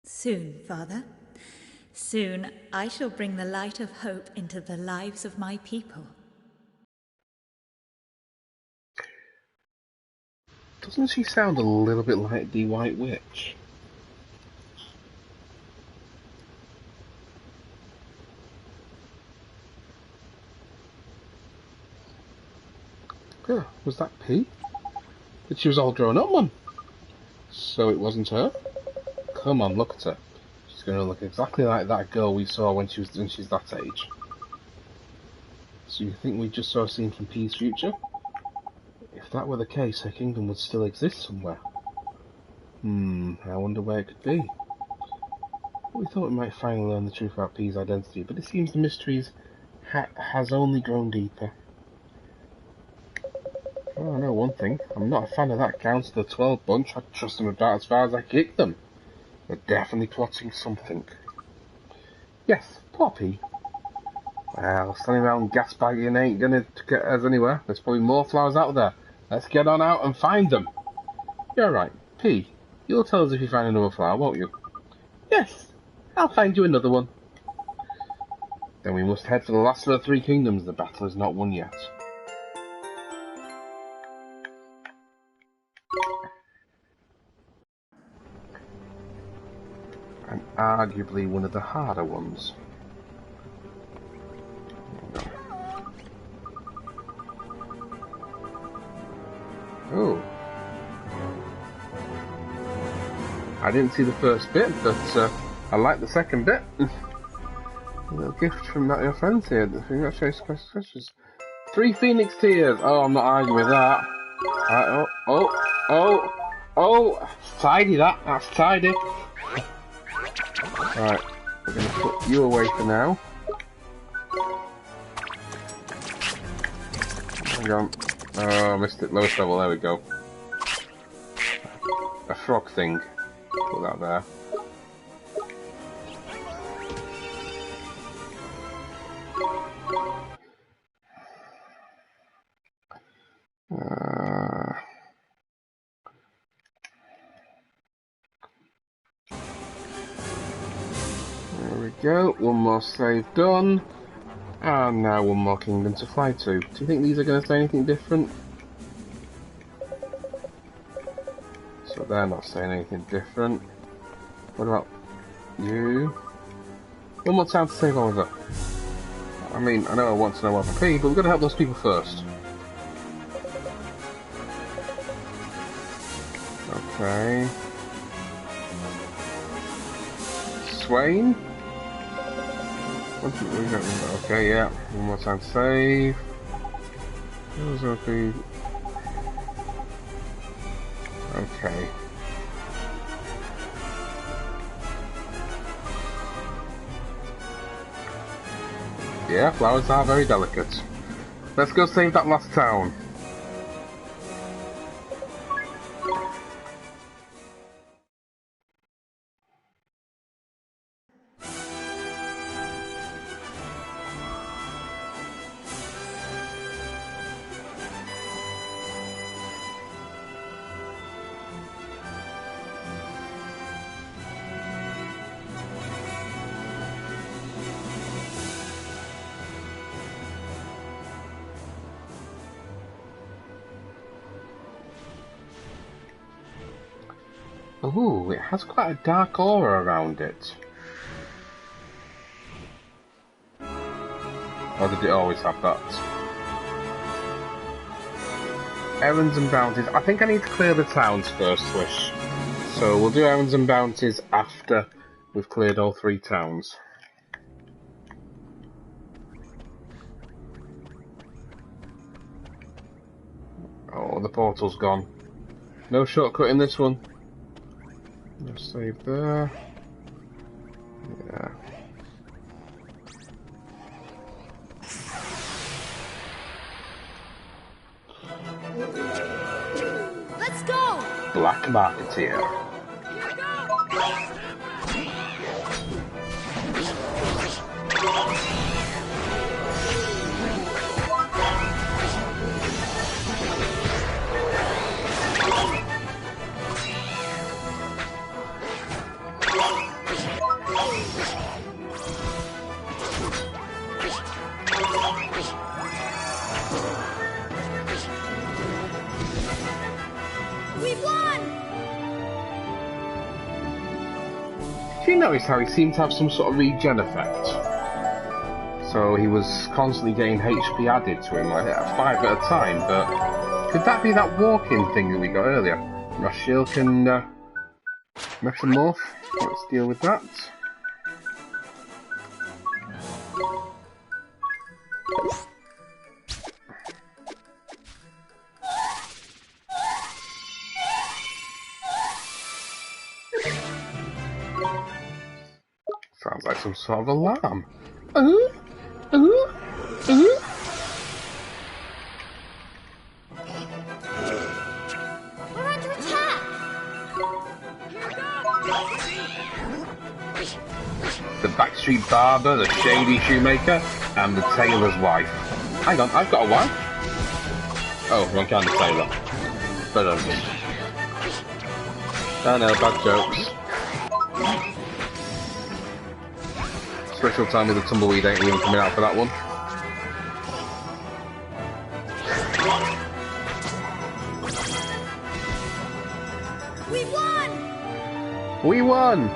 Soon, Father, soon I shall bring the light of hope into the lives of my people. Doesn't she sound a little bit like the White Witch? Yeah, was that P? But she was all grown up, man. So it wasn't her? Come on, look at her. She's going to look exactly like that girl we saw when she's that age. So you think we just saw a scene from P's future? If that were the case, her kingdom would still exist somewhere. I wonder where it could be. We thought we might finally learn the truth about P's identity, but it seems the mysteries has only grown deeper. Oh, I know one thing. I'm not a fan of that Council of 12 bunch. I'd trust them about as far as I kick them. They're definitely plotting something. Yes, Poppy. Well, standing around gasbagging ain't gonna get us anywhere. There's probably more flowers out there. Let's get on out and find them. You're right. P, you'll tell us if you find another flower, won't you? Yes, I'll find you another one. Then we must head for the last of the three kingdoms. The battle is not won yet. And arguably one of the harder ones. Oh. I didn't see the first bit, but I like the second bit. A little gift from your friends here. Congratulations. 3 Phoenix Tears. Oh, I'm not arguing with that. Oh. Tidy that. That's tidy. Right. We're going to put you away for now. Hang on. Oh, I missed it. Lowest level. There we go. A frog thing. Put that there. There we go. One more save done. And now one more kingdom to fly to. Do you think these are going to say anything different? So they're not saying anything different. What about you? One more time to save Oliver. I mean, I know I want to know what P, but we've got to help those people first. Okay. Twain. Okay, yeah. One more time to save. Okay. Yeah, flowers are very delicate. Let's go save that last town. Ooh, it has quite a dark aura around it. Or did it always have that? Errands and bounties. I think I need to clear the towns first, Swish. So we'll do errands and bounties after we've cleared all 3 towns. Oh, the portal's gone. No shortcut in this one. Let's save there. Yeah. Let's go! Black Marketeer. Did you notice how he seemed to have some sort of regen effect? So he was constantly getting HP added to him, like 5 at a time, but could that be that walking thing that we got earlier? Rashiel can metamorph. Let's deal with that. Sounds like some sort of alarm. We're under attack! The backstreet barber, the shady shoemaker, and the tailor's wife. Hang on, I've got a wife? Oh, wrong kind of tailor. But I know, bad jokes. Special time with the tumbleweed ain't even coming out for that one. We won! We won!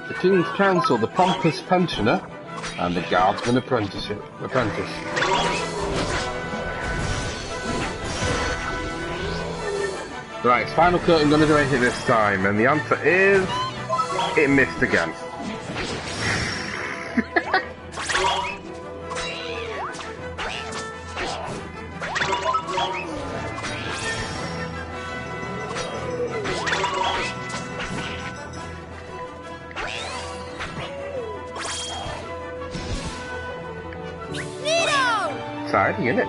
The King's Council, the pompous pensioner, and the guardsman apprentice. Right, Spinal Curtain gonna do anything this time, and the answer is... it missed again. Exciting, isn't it?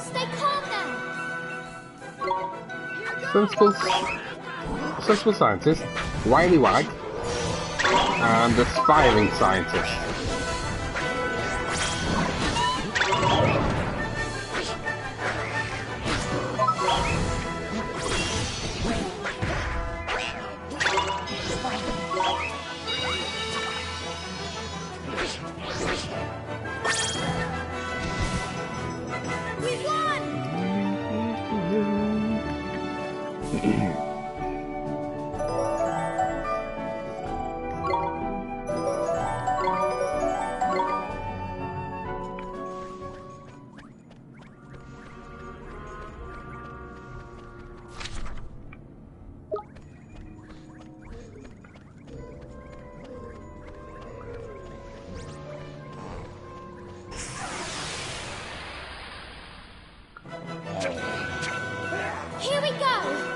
Stay calm now! Sensible scientist, wily wag, and aspiring scientist.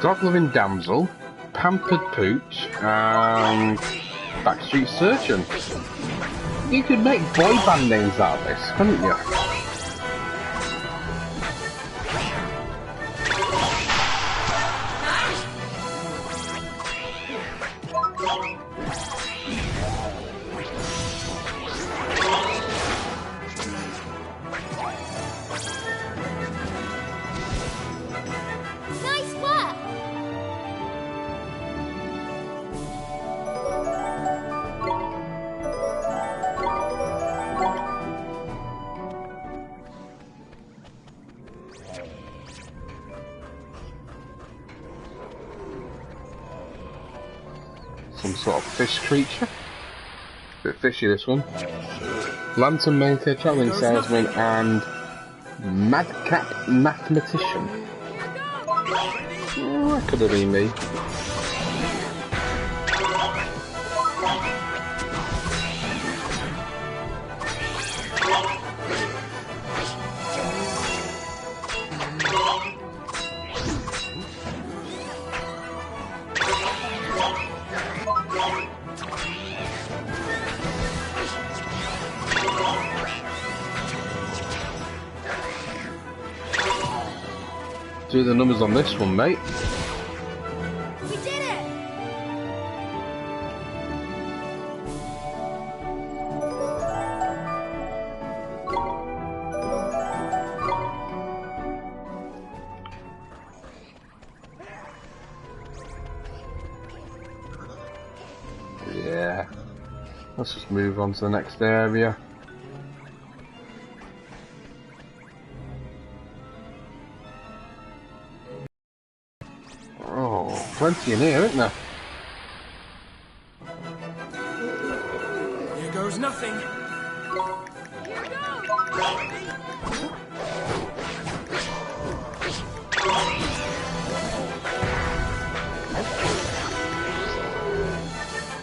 Dog-loving damsel, pampered pooch, and backstreet surgeon. You could make boy band names out of this, couldn't you? Nice work! Some sort of fish creature. Bit fishy, this one. Lantern maker, travelling salesman, and madcap mathematician. Oh, that could have been me. Do the numbers on this one, mate. We did it! Yeah. Let's just move on to the next area. Plenty in here, isn't there? Here goes nothing.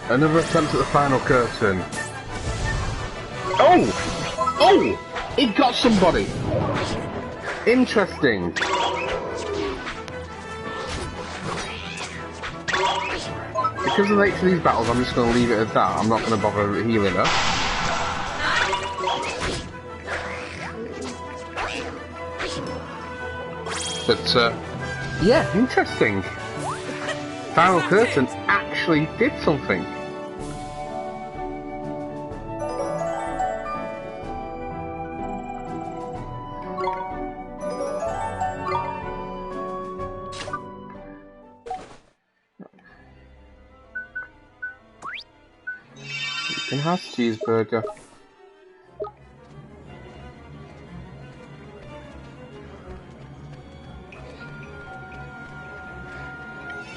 Another attempt at the final curtain. Oh! Oh! It got somebody! Interesting. Because of the nature of these battles, I'm just going to leave it at that. I'm not going to bother healing her. But, yeah, interesting. Final Curtain actually did something. Have cheeseburger.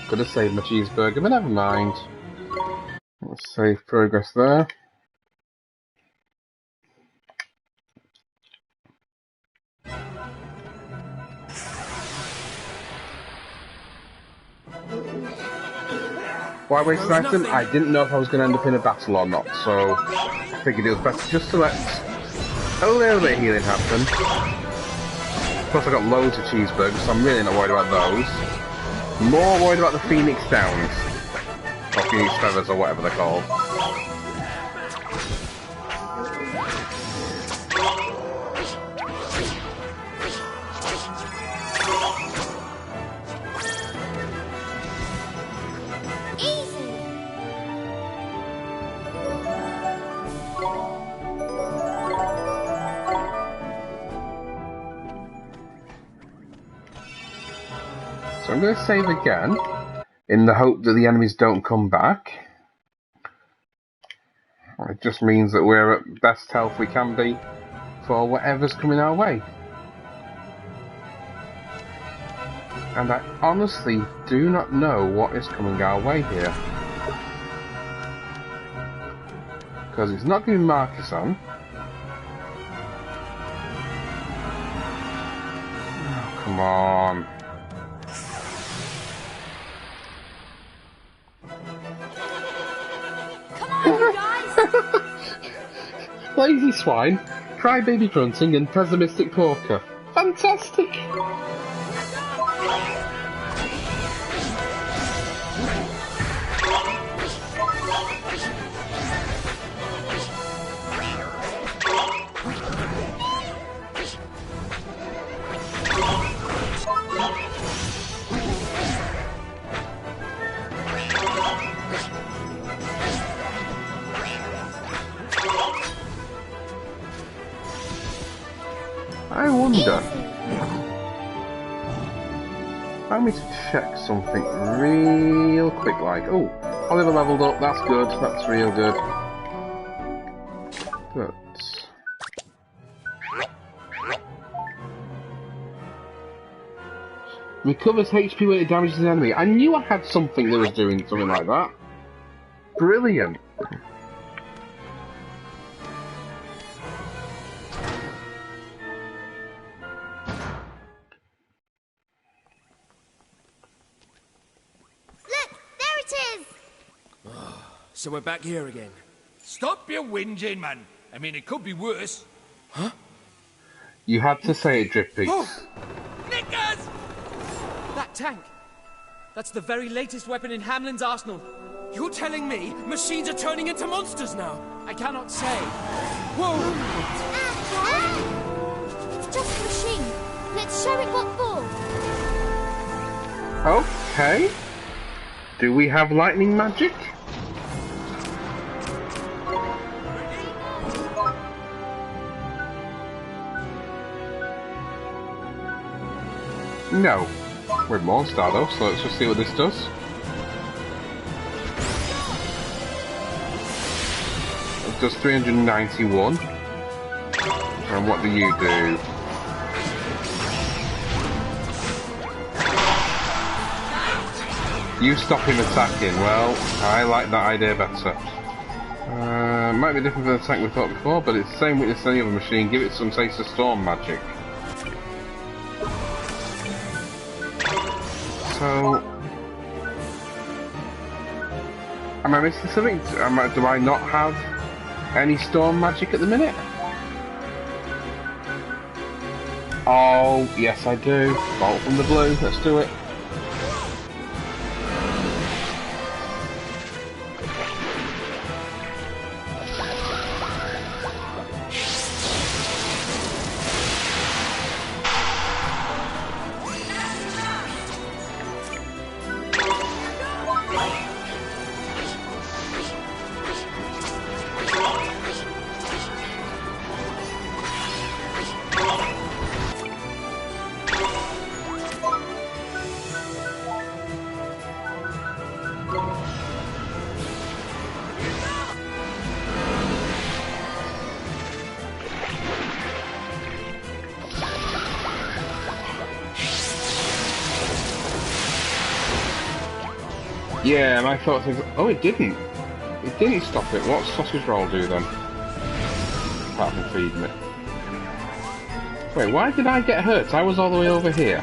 Could have saved my cheeseburger, but never mind. Let's save progress there. Why waste an item? I didn't know if I was going to end up in a battle or not, so I figured it was better just to let a little bit of healing happen. Plus I got loads of cheeseburgers, so I'm really not worried about those. More worried about the Phoenix Downs. Or Phoenix Feathers, or whatever they're called. So I'm going to save again, in the hope that the enemies don't come back. It just means that we're at best health we can be for whatever's coming our way. And I honestly do not know what is coming our way here. Because it's not going to be Marcus on. Oh, come on. Lazy swine, crybaby grunting, and pessimistic porker. Fantastic! I wonder. Allow me to check something real quick, like, oh, Oliver leveled up, that's good, that's real good. But... recovers HP when it damages an enemy. I knew I had something that was doing something like that. Brilliant. So we're back here again. Stop your whinging, man. I mean, it could be worse. Huh? You had to say it, Drippy. Oh! Nickers! That tank. That's the very latest weapon in Hamlin's arsenal. You're telling me machines are turning into monsters now? I cannot say. Whoa! It's just a machine. Let's show it what for. Okay. Do we have lightning magic? No. We're Mornstar though, so let's just see what this does. It does 391. And what do you do? You stop him attacking. Well, I like that idea better. Might be different from the tank we thought before, but it's the same weakness as any other machine. Give it some taste of storm magic. So, am I missing something? Do I not have any storm magic at the minute? Oh, yes I do. Bolt from the blue, let's do it. Yeah, and I thought things. Oh, it didn't. It didn't stop it. What sausage roll do then? Apart from feeding it. Wait, why did I get hurt? I was all the way over here.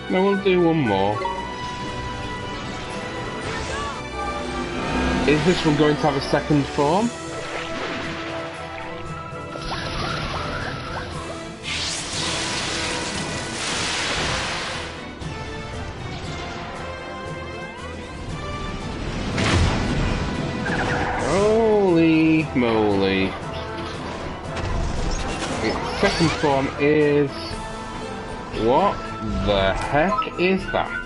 No, we'll do one more. Is this one going to have a second form? Holy moly. Its second form is... what the heck is that?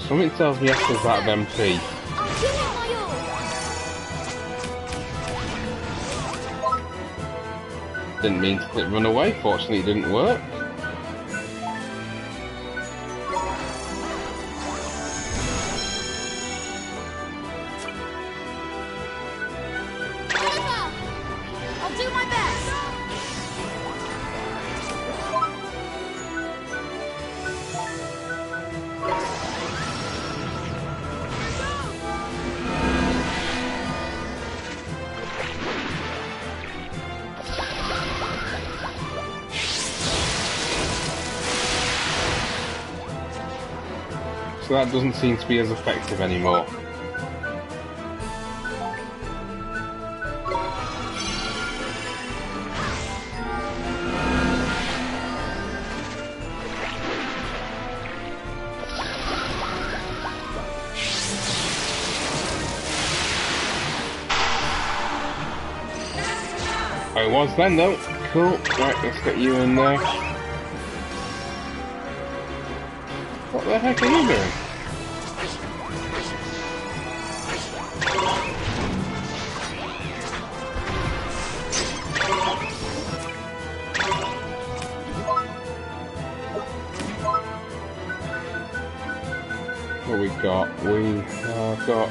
Something tells me Esther's out of MP. Didn't mean to run away, fortunately it didn't work. So that doesn't seem to be as effective anymore. Oh, it was then though. Cool. Right, let's get you in there. What the heck are you doing? What we got? We have got...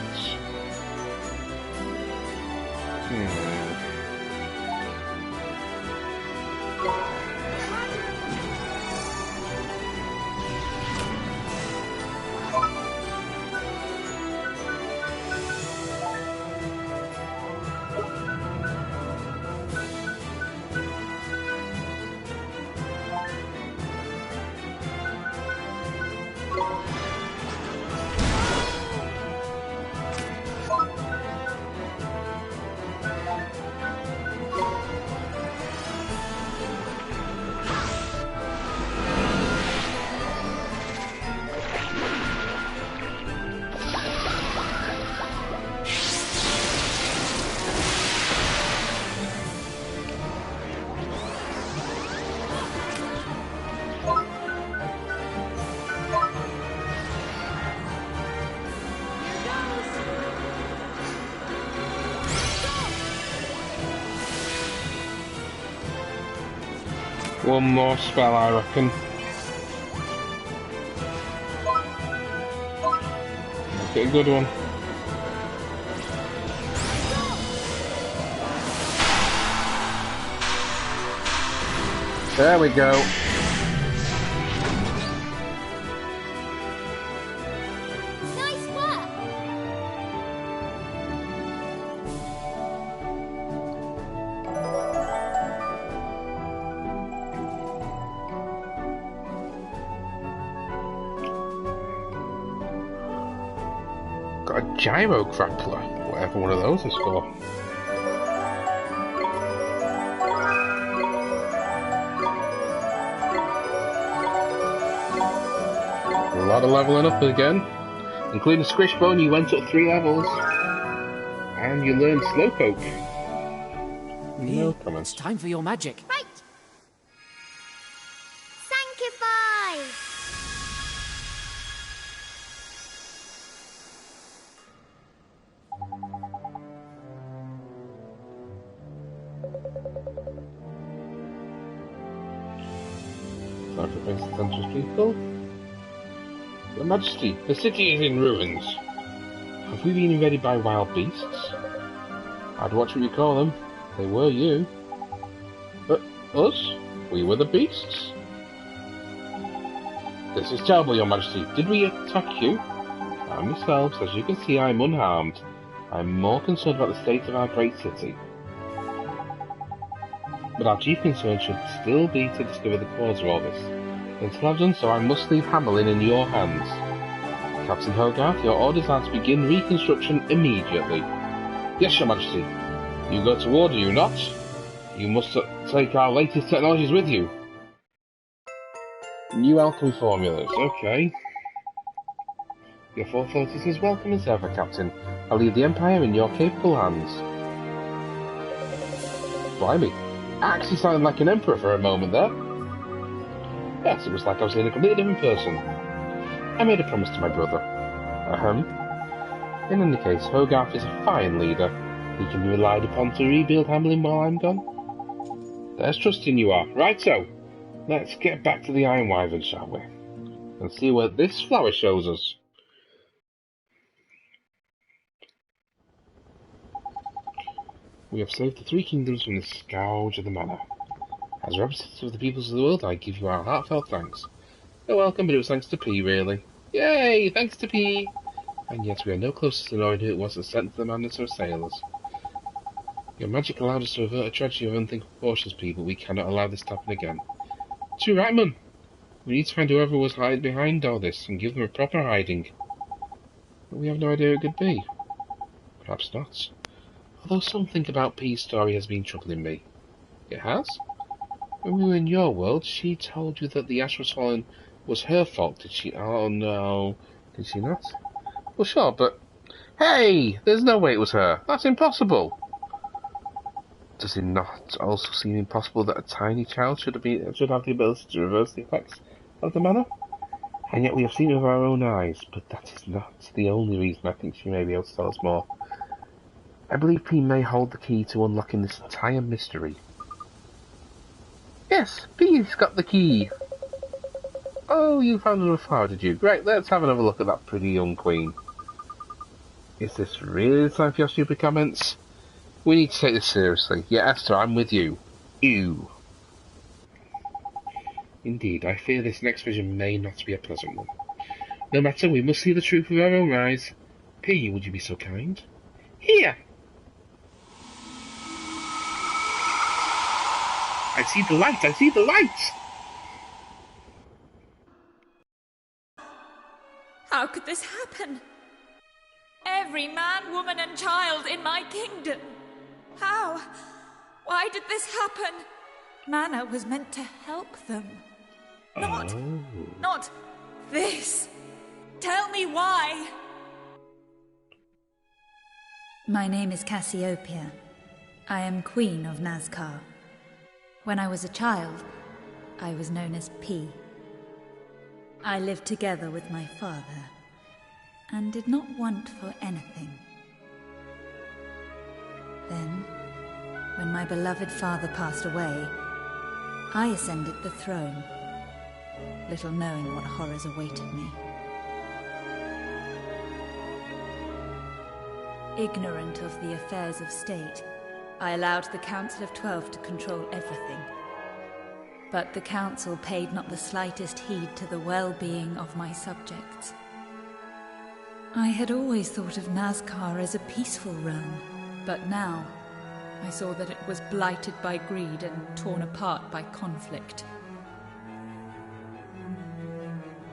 One more spell, I reckon. Make it a good one. There we go. Nice work. Got a gyro grappler, whatever one of those is for. A lot of leveling up again. Including Squishbone, you went up 3 levels. And you learned Slowpoke. No comments. It's time for your magic. Right. Sanctify. Time to face the Temptress people. Your Majesty, the city is in ruins. Have we been invaded by wild beasts? I'd watch what you call them. They were you. But us? We were the beasts. This is terrible, Your Majesty. Did we attack you? I'm yourselves. As you can see, I'm unharmed. I'm more concerned about the state of our great city. But our chief concern should still be to discover the cause of all this. Until I've done so, I must leave Hamelin in your hands. Captain Hogarth, your orders are to begin reconstruction immediately. Yes, Your Majesty. You go to war, do you not? You must take our latest technologies with you. New alchemy formulas, okay. Your forethought is as welcome as ever, Captain. I'll leave the Empire in your capable hands. Blimey. I actually sounded like an emperor for a moment there. Yes, it was like I was in a completely different person. I made a promise to my brother. In any case, Hogarth is a fine leader. He can be relied upon to rebuild Hamelin while I'm gone. There's trusting you are. Right so. Let's get back to the Iron Wyvern, shall we? And see what this flower shows us. We have saved the 3 kingdoms from the scourge of the manor. As representative of the peoples of the world, I give you our heartfelt thanks. You're welcome, but it was thanks to P, really. Yay! Thanks to P! And yet we are no closer to knowing who it was that sent the madness or sailors. Your magic allowed us to avert a tragedy of unthinkable proportions, P, but we cannot allow this to happen again. Too right, man! We need to find whoever was hiding behind all this and give them a proper hiding. But we have no idea who it could be. Perhaps not. Although something about P's story has been troubling me. It has? When we were in your world, she told you that the ash was fallen was her fault, did she? Oh no. Did she not? Well, sure, but... Hey! There's no way it was her. That's impossible! Does it not also seem impossible that a tiny child should have the ability to reverse the effects of the mana? And yet we have seen it with our own eyes, but that is not the only reason I think she may be able to tell us more. I believe P may hold the key to unlocking this entire mystery. Yes, P's got the key! Oh, you found another flower, did you? Great, let's have another look at that pretty young queen. Is this really the time for your stupid comments? We need to take this seriously. Yeah, Esther, I'm with you. Ew. Indeed, I fear this next vision may not be a pleasant one. No matter, we must see the truth with our own eyes. P, would you be so kind? Here! I see the light! I see the light! How could this happen? Every man, woman, and child in my kingdom. How? Why did this happen? Mana was meant to help them. Not this. Tell me why. My name is Cassiopeia. I am Queen of Nazcar. When I was a child, I was known as P. I lived together with my father, and did not want for anything. Then, when my beloved father passed away, I ascended the throne, little knowing what horrors awaited me. Ignorant of the affairs of state, I allowed the Council of 12 to control everything. But the Council paid not the slightest heed to the well-being of my subjects. I had always thought of Nazcar as a peaceful realm, but now I saw that it was blighted by greed and torn apart by conflict.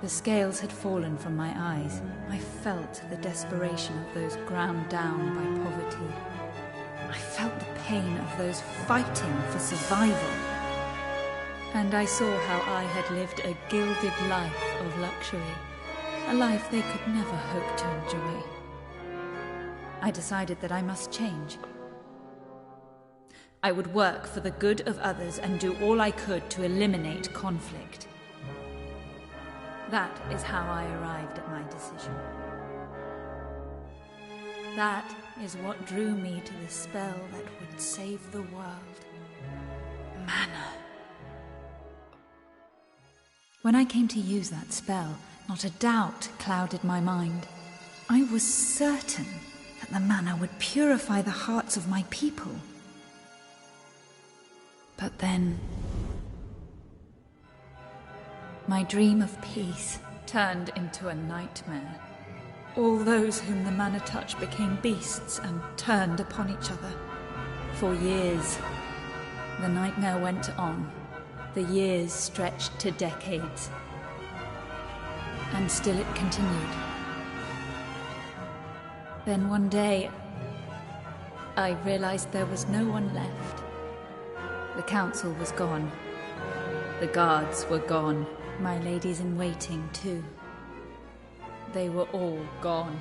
The scales had fallen from my eyes. I felt the desperation of those ground down by poverty. I felt the pain of those fighting for survival. And I saw how I had lived a gilded life of luxury, a life they could never hope to enjoy. I decided that I must change. I would work for the good of others and do all I could to eliminate conflict. That is how I arrived at my decision. That is what drew me to the spell that would save the world. Mana. When I came to use that spell, not a doubt clouded my mind. I was certain that the mana would purify the hearts of my people. But then, my dream of peace turned into a nightmare. All those whom the mana touched became beasts and turned upon each other. For years, the nightmare went on. The years stretched to decades. And still it continued. Then one day, I realized there was no one left. The council was gone. The guards were gone. My ladies-in-waiting, too. They were all gone.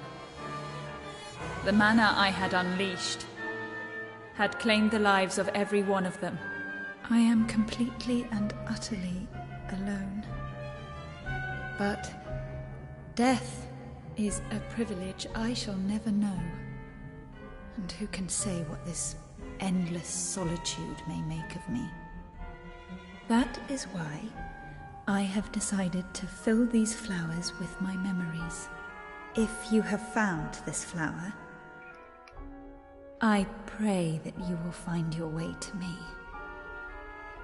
The mana I had unleashed had claimed the lives of every one of them. I am completely and utterly alone. But death is a privilege I shall never know. And who can say what this endless solitude may make of me? That is why I have decided to fill these flowers with my memories. If you have found this flower, I pray that you will find your way to me.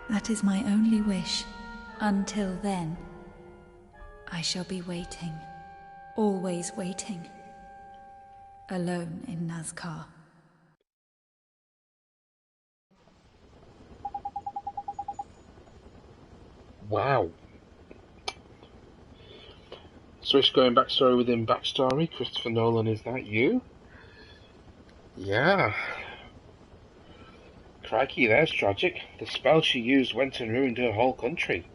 That is my only wish. Until then, I shall be waiting, always waiting, alone in Nazcar. Wow. Swish going backstory within backstory. Christopher Nolan, is that you? Yeah. Crikey, there's tragic. The spell she used went and ruined her whole country.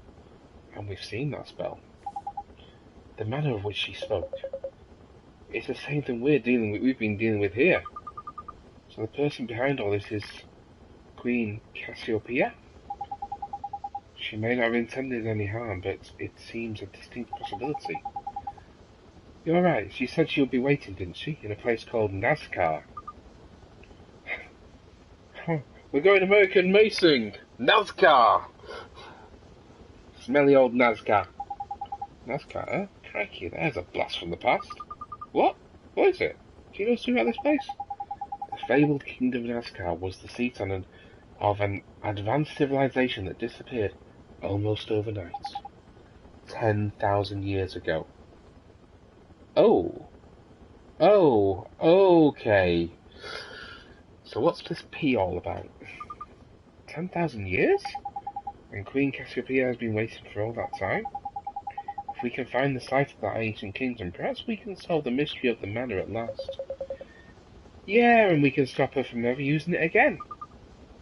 And we've seen that spell. The manner of which she spoke. It's the same thing we've been dealing with here. So the person behind all this is Queen Cassiopeia? She may not have intended any harm, but it seems a distinct possibility. You're right, she said she would be waiting, didn't she? In a place called Nazca. We're going American Macing! Nazca! Smelly old Nazca. Nazca, eh? Crikey, there's a blast from the past. What? What is it? Do you know something about this place? The fabled kingdom of Nazca was the seat of an advanced civilization that disappeared almost overnight. 10,000 years ago. Oh. Oh, okay. So what's this P all about? 10,000 years? And Queen Cassiopeia has been waiting for all that time? If we can find the site of that ancient kingdom, perhaps we can solve the mystery of the manor at last. Yeah, and we can stop her from never using it again.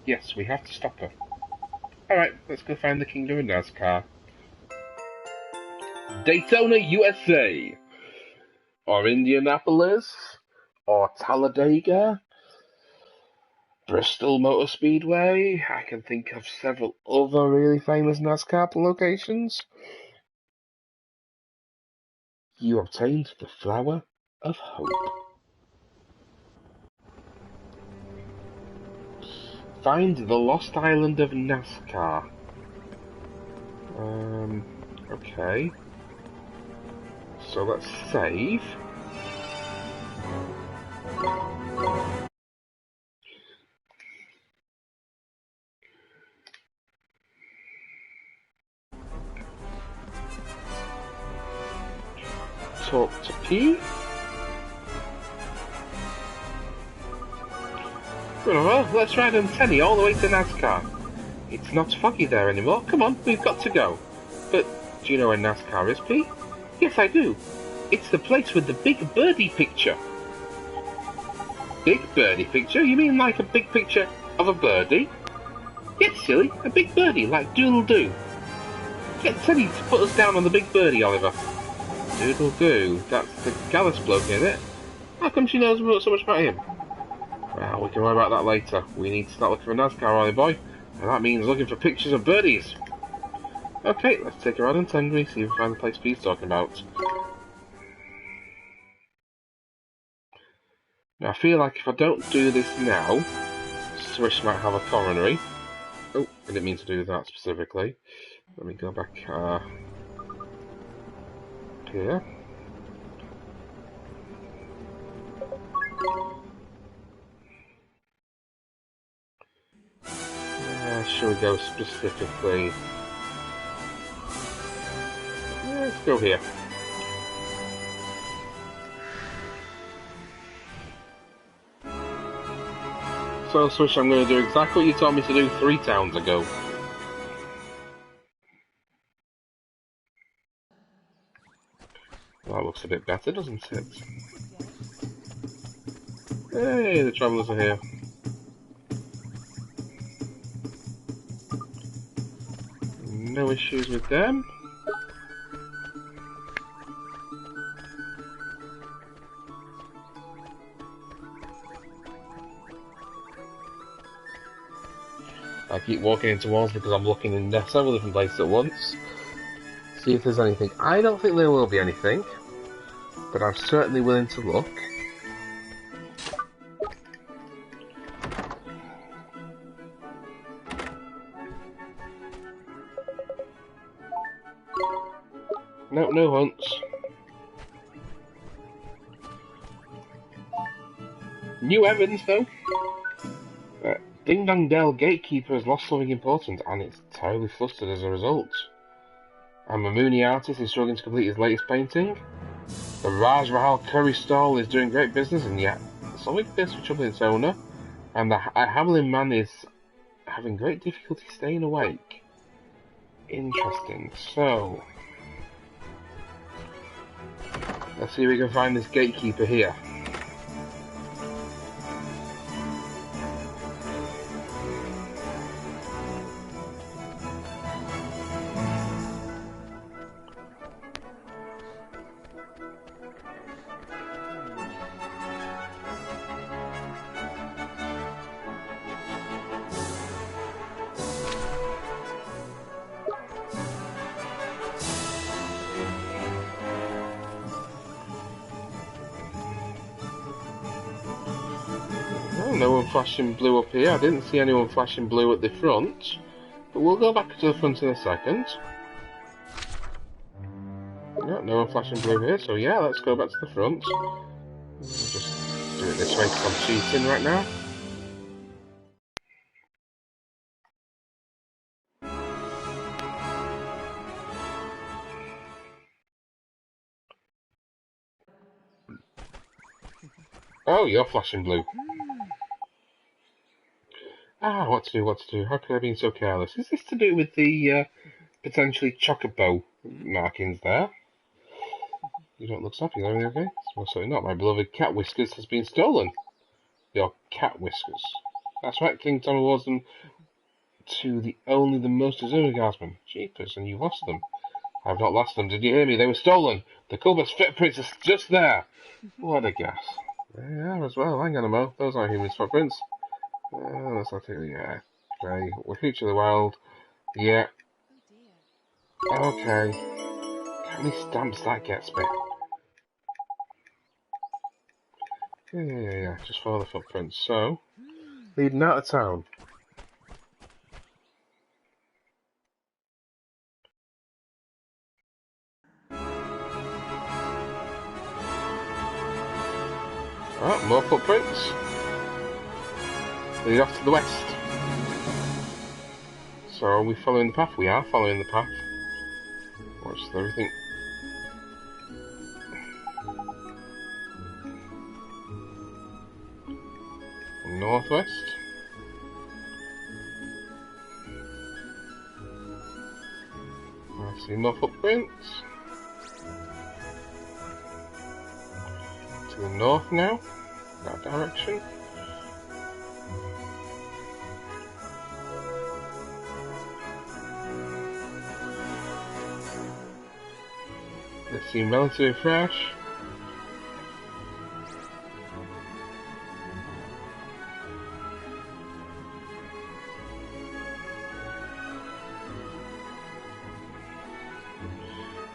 Yes, we have to stop her. Alright, let's go find the kingdom of Nazca. Daytona, USA! Or Indianapolis? Or Talladega? Bristol Motor Speedway? I can think of several other really famous NASCAR locations. You obtained the Flower of Hope. Find the lost island of NASCAR. Okay. So let's save. Talk to P. Well, let's ride on Tenny all the way to NASCAR. It's not foggy there anymore. Come on, we've got to go. But do you know where NASCAR is, P? Yes, I do. It's the place with the big birdie picture. Big birdie picture? You mean like a big picture of a birdie? Yes, silly, a big birdie, like doodle-doo. Get Teddy to put us down on the big birdie, Oliver. Doodle-doo, that's the Gallus bloke, isn't it? How come she knows so much about him? Well, we can worry about that later. We need to start looking for NASCAR, Ollie boy, and that means looking for pictures of birdies. Okay, let's take a ride on Tengri, see if we find the place Pete's talking about. Now, I feel like if I don't do this now, Swish might have a coronary. Oh, I didn't mean to do that specifically. Let me go back here. Shall we go specifically? Let's go here. So, Swish, I'm going to do exactly what you told me to do 3 towns ago. That looks a bit better, doesn't it? Hey, the travellers are here. No issues with them. I keep walking into walls because I'm looking in several different places at once. See if there's anything. I don't think there will be anything, but I'm certainly willing to look. No, no hunts. New Evans, though. Ding Dong Dell Gatekeeper has lost something important, and it's terribly flustered as a result. And Mamuni Artist is struggling to complete his latest painting. The Raj Rahal Curry Stall is doing great business, and yet something appears to be troubling its owner. And the Hamelin Man is having great difficulty staying awake. Interesting. So, Let's see if we can find this gatekeeper here. No one flashing blue up here. I didn't see anyone flashing blue at the front. But we'll go back to the front in a second. No one flashing blue here, so yeah, let's go back to the front. I'll just do it this way because I'm cheating right now. Oh, you're flashing blue. Ah, what to do? How could I have been so careless? Is this to do with the potentially chocobo markings there? You don't look happy, are you okay? Well, certainly not. My beloved cat whiskers has been stolen. Your cat whiskers. That's right, King Tom awards them to only the most deserving guardsman. Jeepers, and you lost them. I've not lost them, did you hear me? They were stolen. The Culbert's footprints are just there. What a gas. There you are as well. Hang on a mo. Those aren't human footprints. Let's not take the okay. We're feature the wild. Yeah. Okay. How many stamps that gets me? Yeah. Just follow the footprints. So, leading out of town. Oh, more footprints. Lead off to the west. So are we following the path? We are following the path. Watch everything. Northwest. I see more footprints. To the north now. That direction. They seem relatively fresh.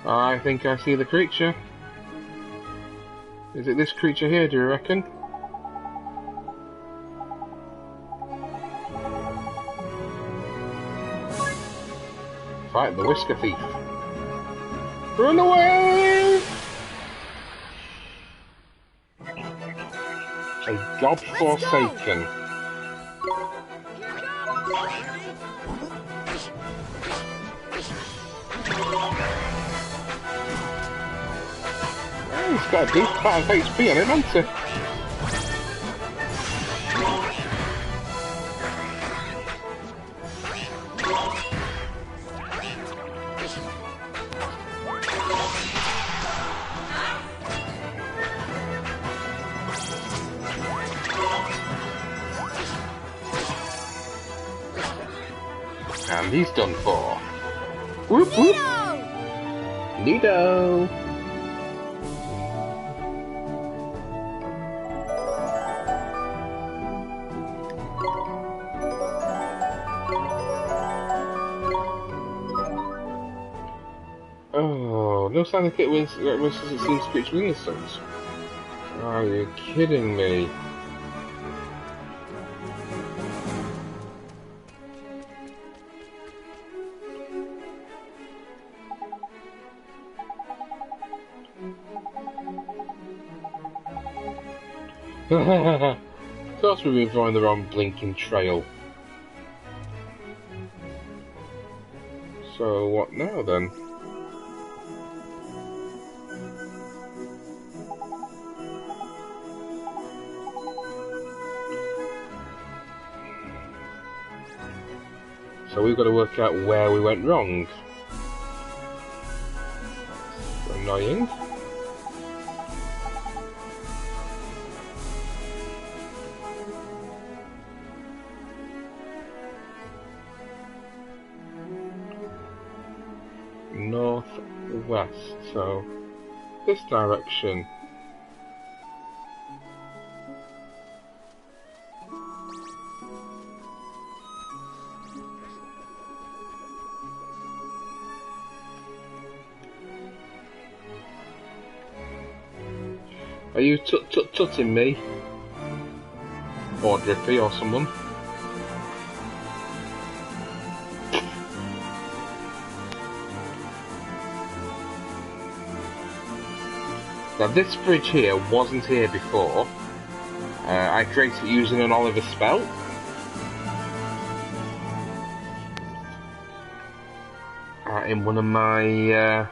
I think I see the creature. Is it this creature here, do you reckon? Fight the Whisker Thief. Run away! A godforsaken. Oh, he's got a decent amount of HP on him, hasn't he? And he's done for. Whoop whoop! Nido! Oh, no sign of Kit wins as it seems to reach innocence. Are you kidding me? Of course we've been following the wrong blinking trail. So what now then? So we've got to work out where we went wrong. Annoying. southwest, so this direction. Are you tutting me? Or Drippy or someone? Now this bridge here wasn't here before. I created it using an Oliver spell. In one of my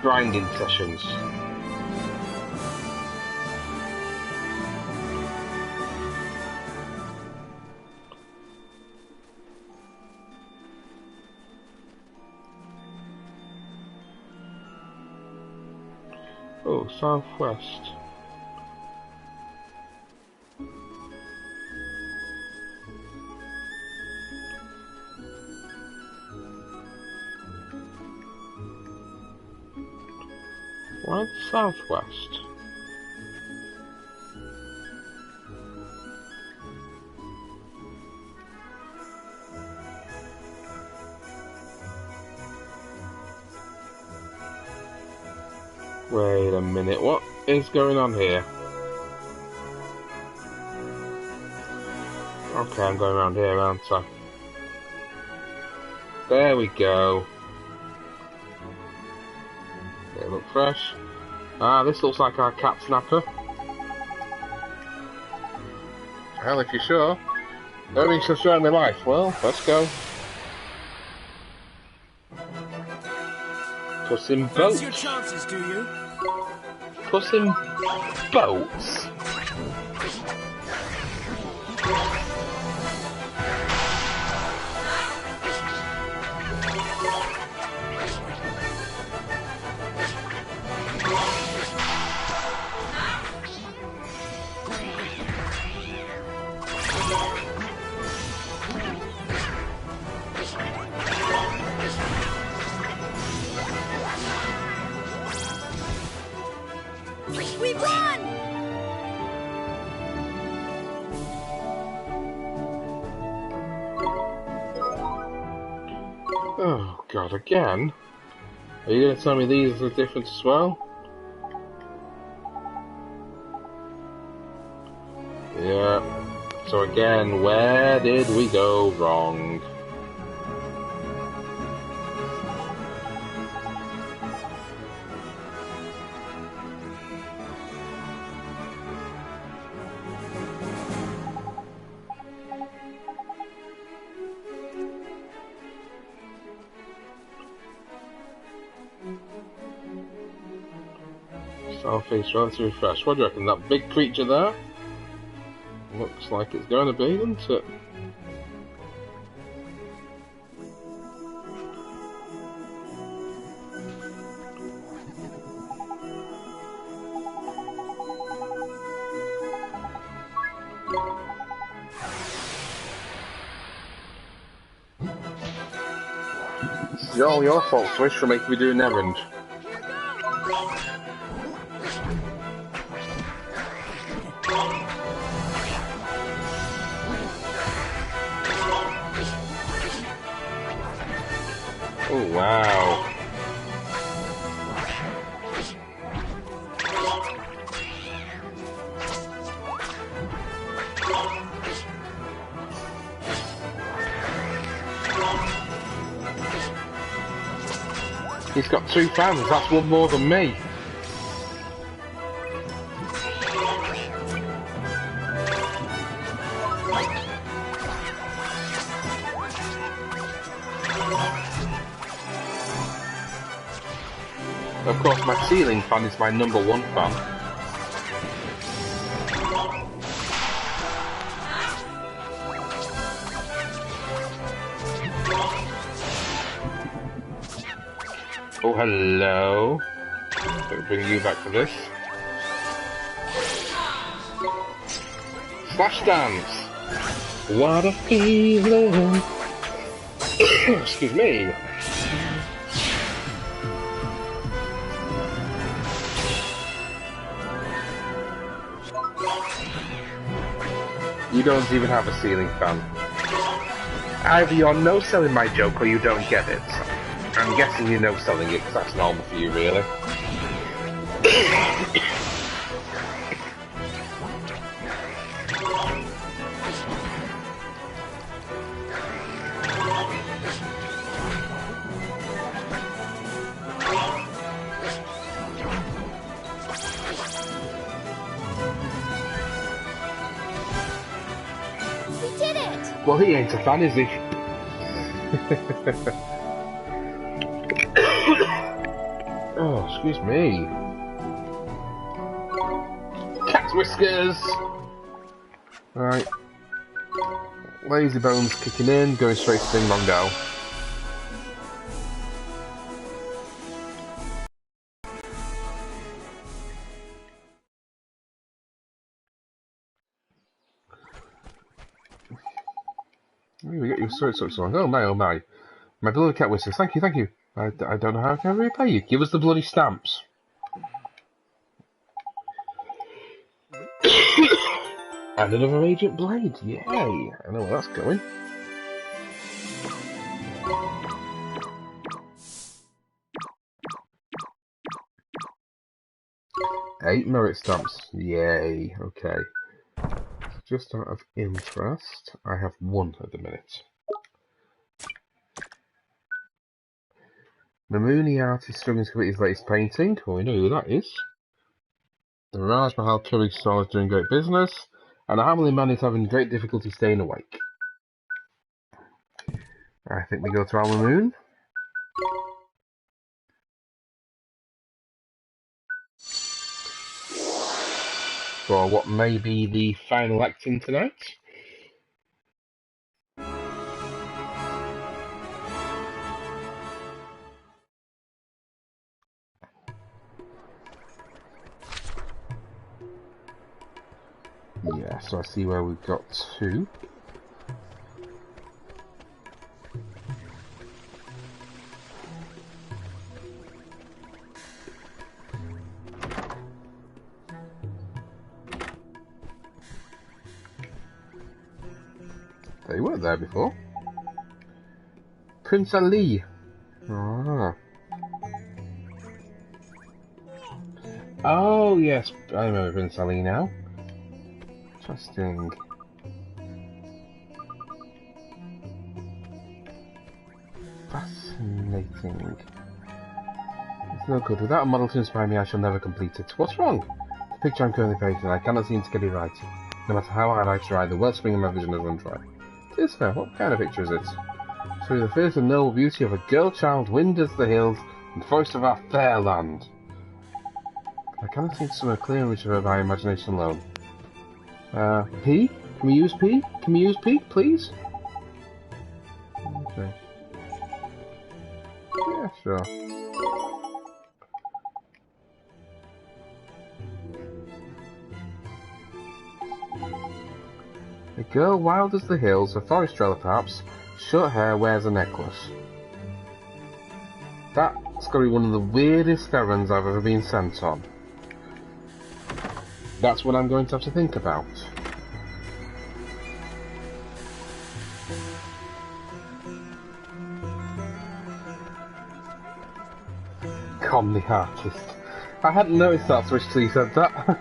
grinding sessions. Oh, southwest. Why southwest? Wait a minute, what is going on here? Okay, I'm going around here, aren't I? There we go. They look fresh. Ah, this looks like our cat snapper. Well, if you're sure. Don't mean she'll show me life. Well, let's go. Puss in boats. Fancy your chances, do you? Puss in boats? We won! Oh god, again? Are you going to tell me these are different as well? Yeah. So again, where did we go wrong? Southeast, relatively fresh. What do you reckon? That big creature there? Looks like it's going to be, doesn't it? It's all your fault, Swish, for making me do an errand. Oh, wow. He's got 2 fans, that's one more than me. Of course, my ceiling fan is my #1 fan. Oh, hello. Let me bring you back for this. Slash dance! What a feeling! Excuse me. You don't even have a ceiling fan. Either you're no-selling my joke or you don't get it. I'm guessing you're no-selling it because that's normal for you, really. Well, he ain't a fan, is he? Oh, excuse me. Cat whiskers! Right. Lazy bones kicking in, going straight to Ding Dong Dell. We get you so long. Oh my, oh my. My beloved cat whiskers. Thank you, thank you. I don't know how I can repay you. Give us the bloody stamps. And another Agent Blade. Yay. I know where that's going. Eight merit stamps. Yay. Okay. Just out of interest, I have one at the minute. Mamuni artist struggling to complete his latest painting. Well, we know who that is. The Raj Mahal Curry store is doing great business, and the Hamlin man is having great difficulty staying awake. I think we go to Al Moon. For what may be the final acting tonight. Yeah, so I see where we've got to. They weren't there before. Prince Ali. Ah. Oh yes, I remember Prince Ali now. Interesting. Fascinating. It's no good. Without a model to inspire me, I shall never complete it. What's wrong? The picture I'm currently painting, I cannot seem to get it right. No matter how hard I try, the wellspring in my vision has run dry. It is fair. What kind of picture is it? Through the fierce and noble beauty of a girl child, wind as the hills, and forest of our fair land. I cannot seem to summon a clear image of her by imagination alone. P? Can we use P? Can we use P, please? Okay. Yeah, sure. A girl wild as the hills, a forest dweller perhaps, short hair, wears a necklace. That's gotta be one of the weirdest errands I've ever been sent on. That's what I'm going to have to think about. Con the artist. I hadn't noticed that switch till you said that.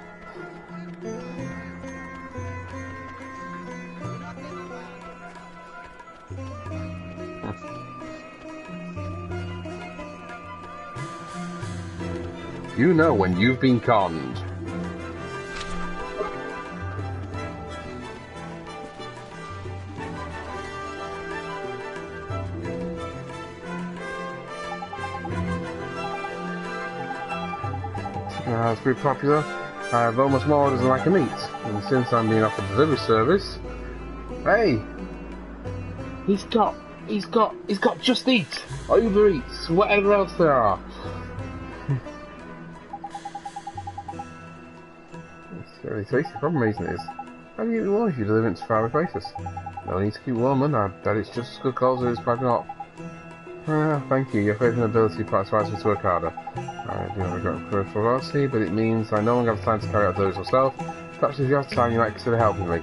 You know when you've been conned. It's pretty popular. I have almost more orders than I can eat, and since I'm being offered delivery service, hey, he's got Just Eat, Uber Eats, whatever else there are. It's very tasty. Problem isn't it? How do you eat warm if you deliver it to faraway places? No need to keep warm, and I bet it's just as good calls as it's piping hot. Thank you. Your faith and ability inspires me to work harder. I do have a great career for velocity, but it means I no longer have time to carry out those myself. Perhaps if you have time, you might consider helping me.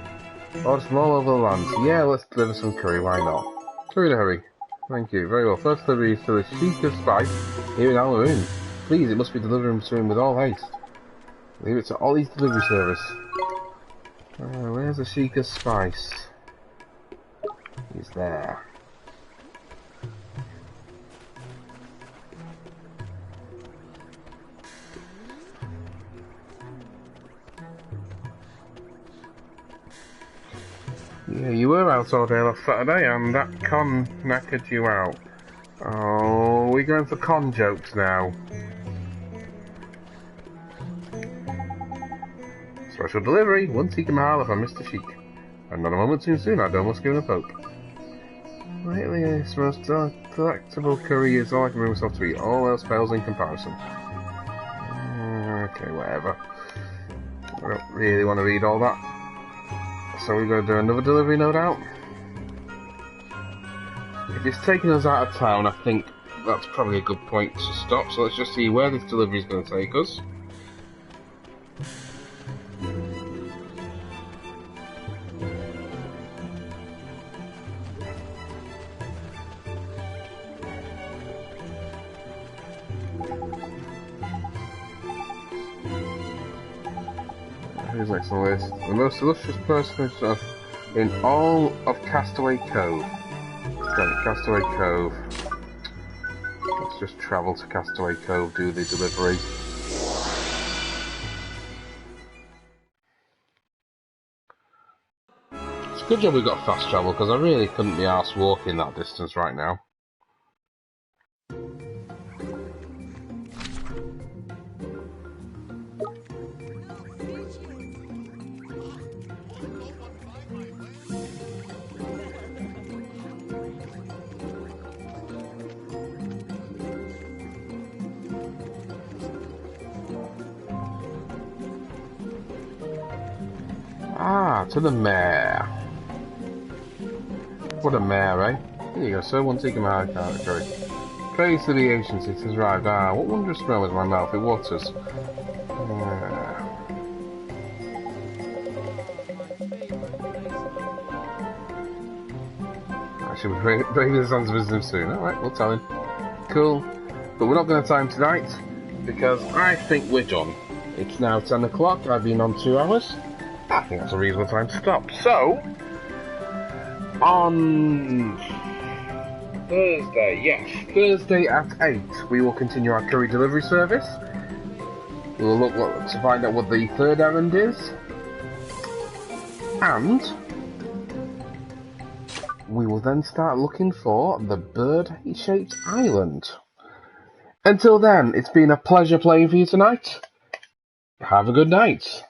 Orders from all over the land. Yeah, let's deliver some curry, why not? Hurry, hurry. Thank you. Very well. First delivery is to the Sheik of Spice here in Al-Maroon. Please, it must be delivered to him with all haste. Leave it to Ollie's delivery service. Where's the Sheik of Spice? He's there. Yeah, you were out all day last Saturday, and that con knackered you out. Oh, we're going for con jokes now. Special delivery, 1 tikka mahalo from Mr. Sheik. And not a moment too soon, I'd almost given up hope. Lately, this most delectable curry is all I can bring myself to eat. All else fails in comparison. Okay, whatever. I don't really want to read all that. So we're going to do another delivery, no doubt. If it's taking us out of town, I think that's probably a good point to stop. So let's just see where this delivery is going to take us. Who's next on the list? The most illustrious person in all of Castaway Cove. Okay, Castaway Cove. Let's just travel to Castaway Cove, do the delivery. It's a good job we got fast travel, because I really couldn't be arsed walking that distance right now. Ah, to the mayor. What a mayor, eh? Here you go, sir. 1 tikka mahalo curry. Praise to the agency, it has arrived. Ah, what wondrous smell is my mouth. It waters. I should be braving the sons of wisdom soon. Alright, we'll tell him. Cool. But we're not going to time tonight, because I think we're done. It's now 10 o'clock. I've been on 2 hours. I think that's a reasonable time to stop. So, on Thursday, yes, Thursday at 8, we will continue our curry delivery service. We will look to find out what the third errand is. And we will then start looking for the bird-shaped island. Until then, it's been a pleasure playing for you tonight. Have a good night.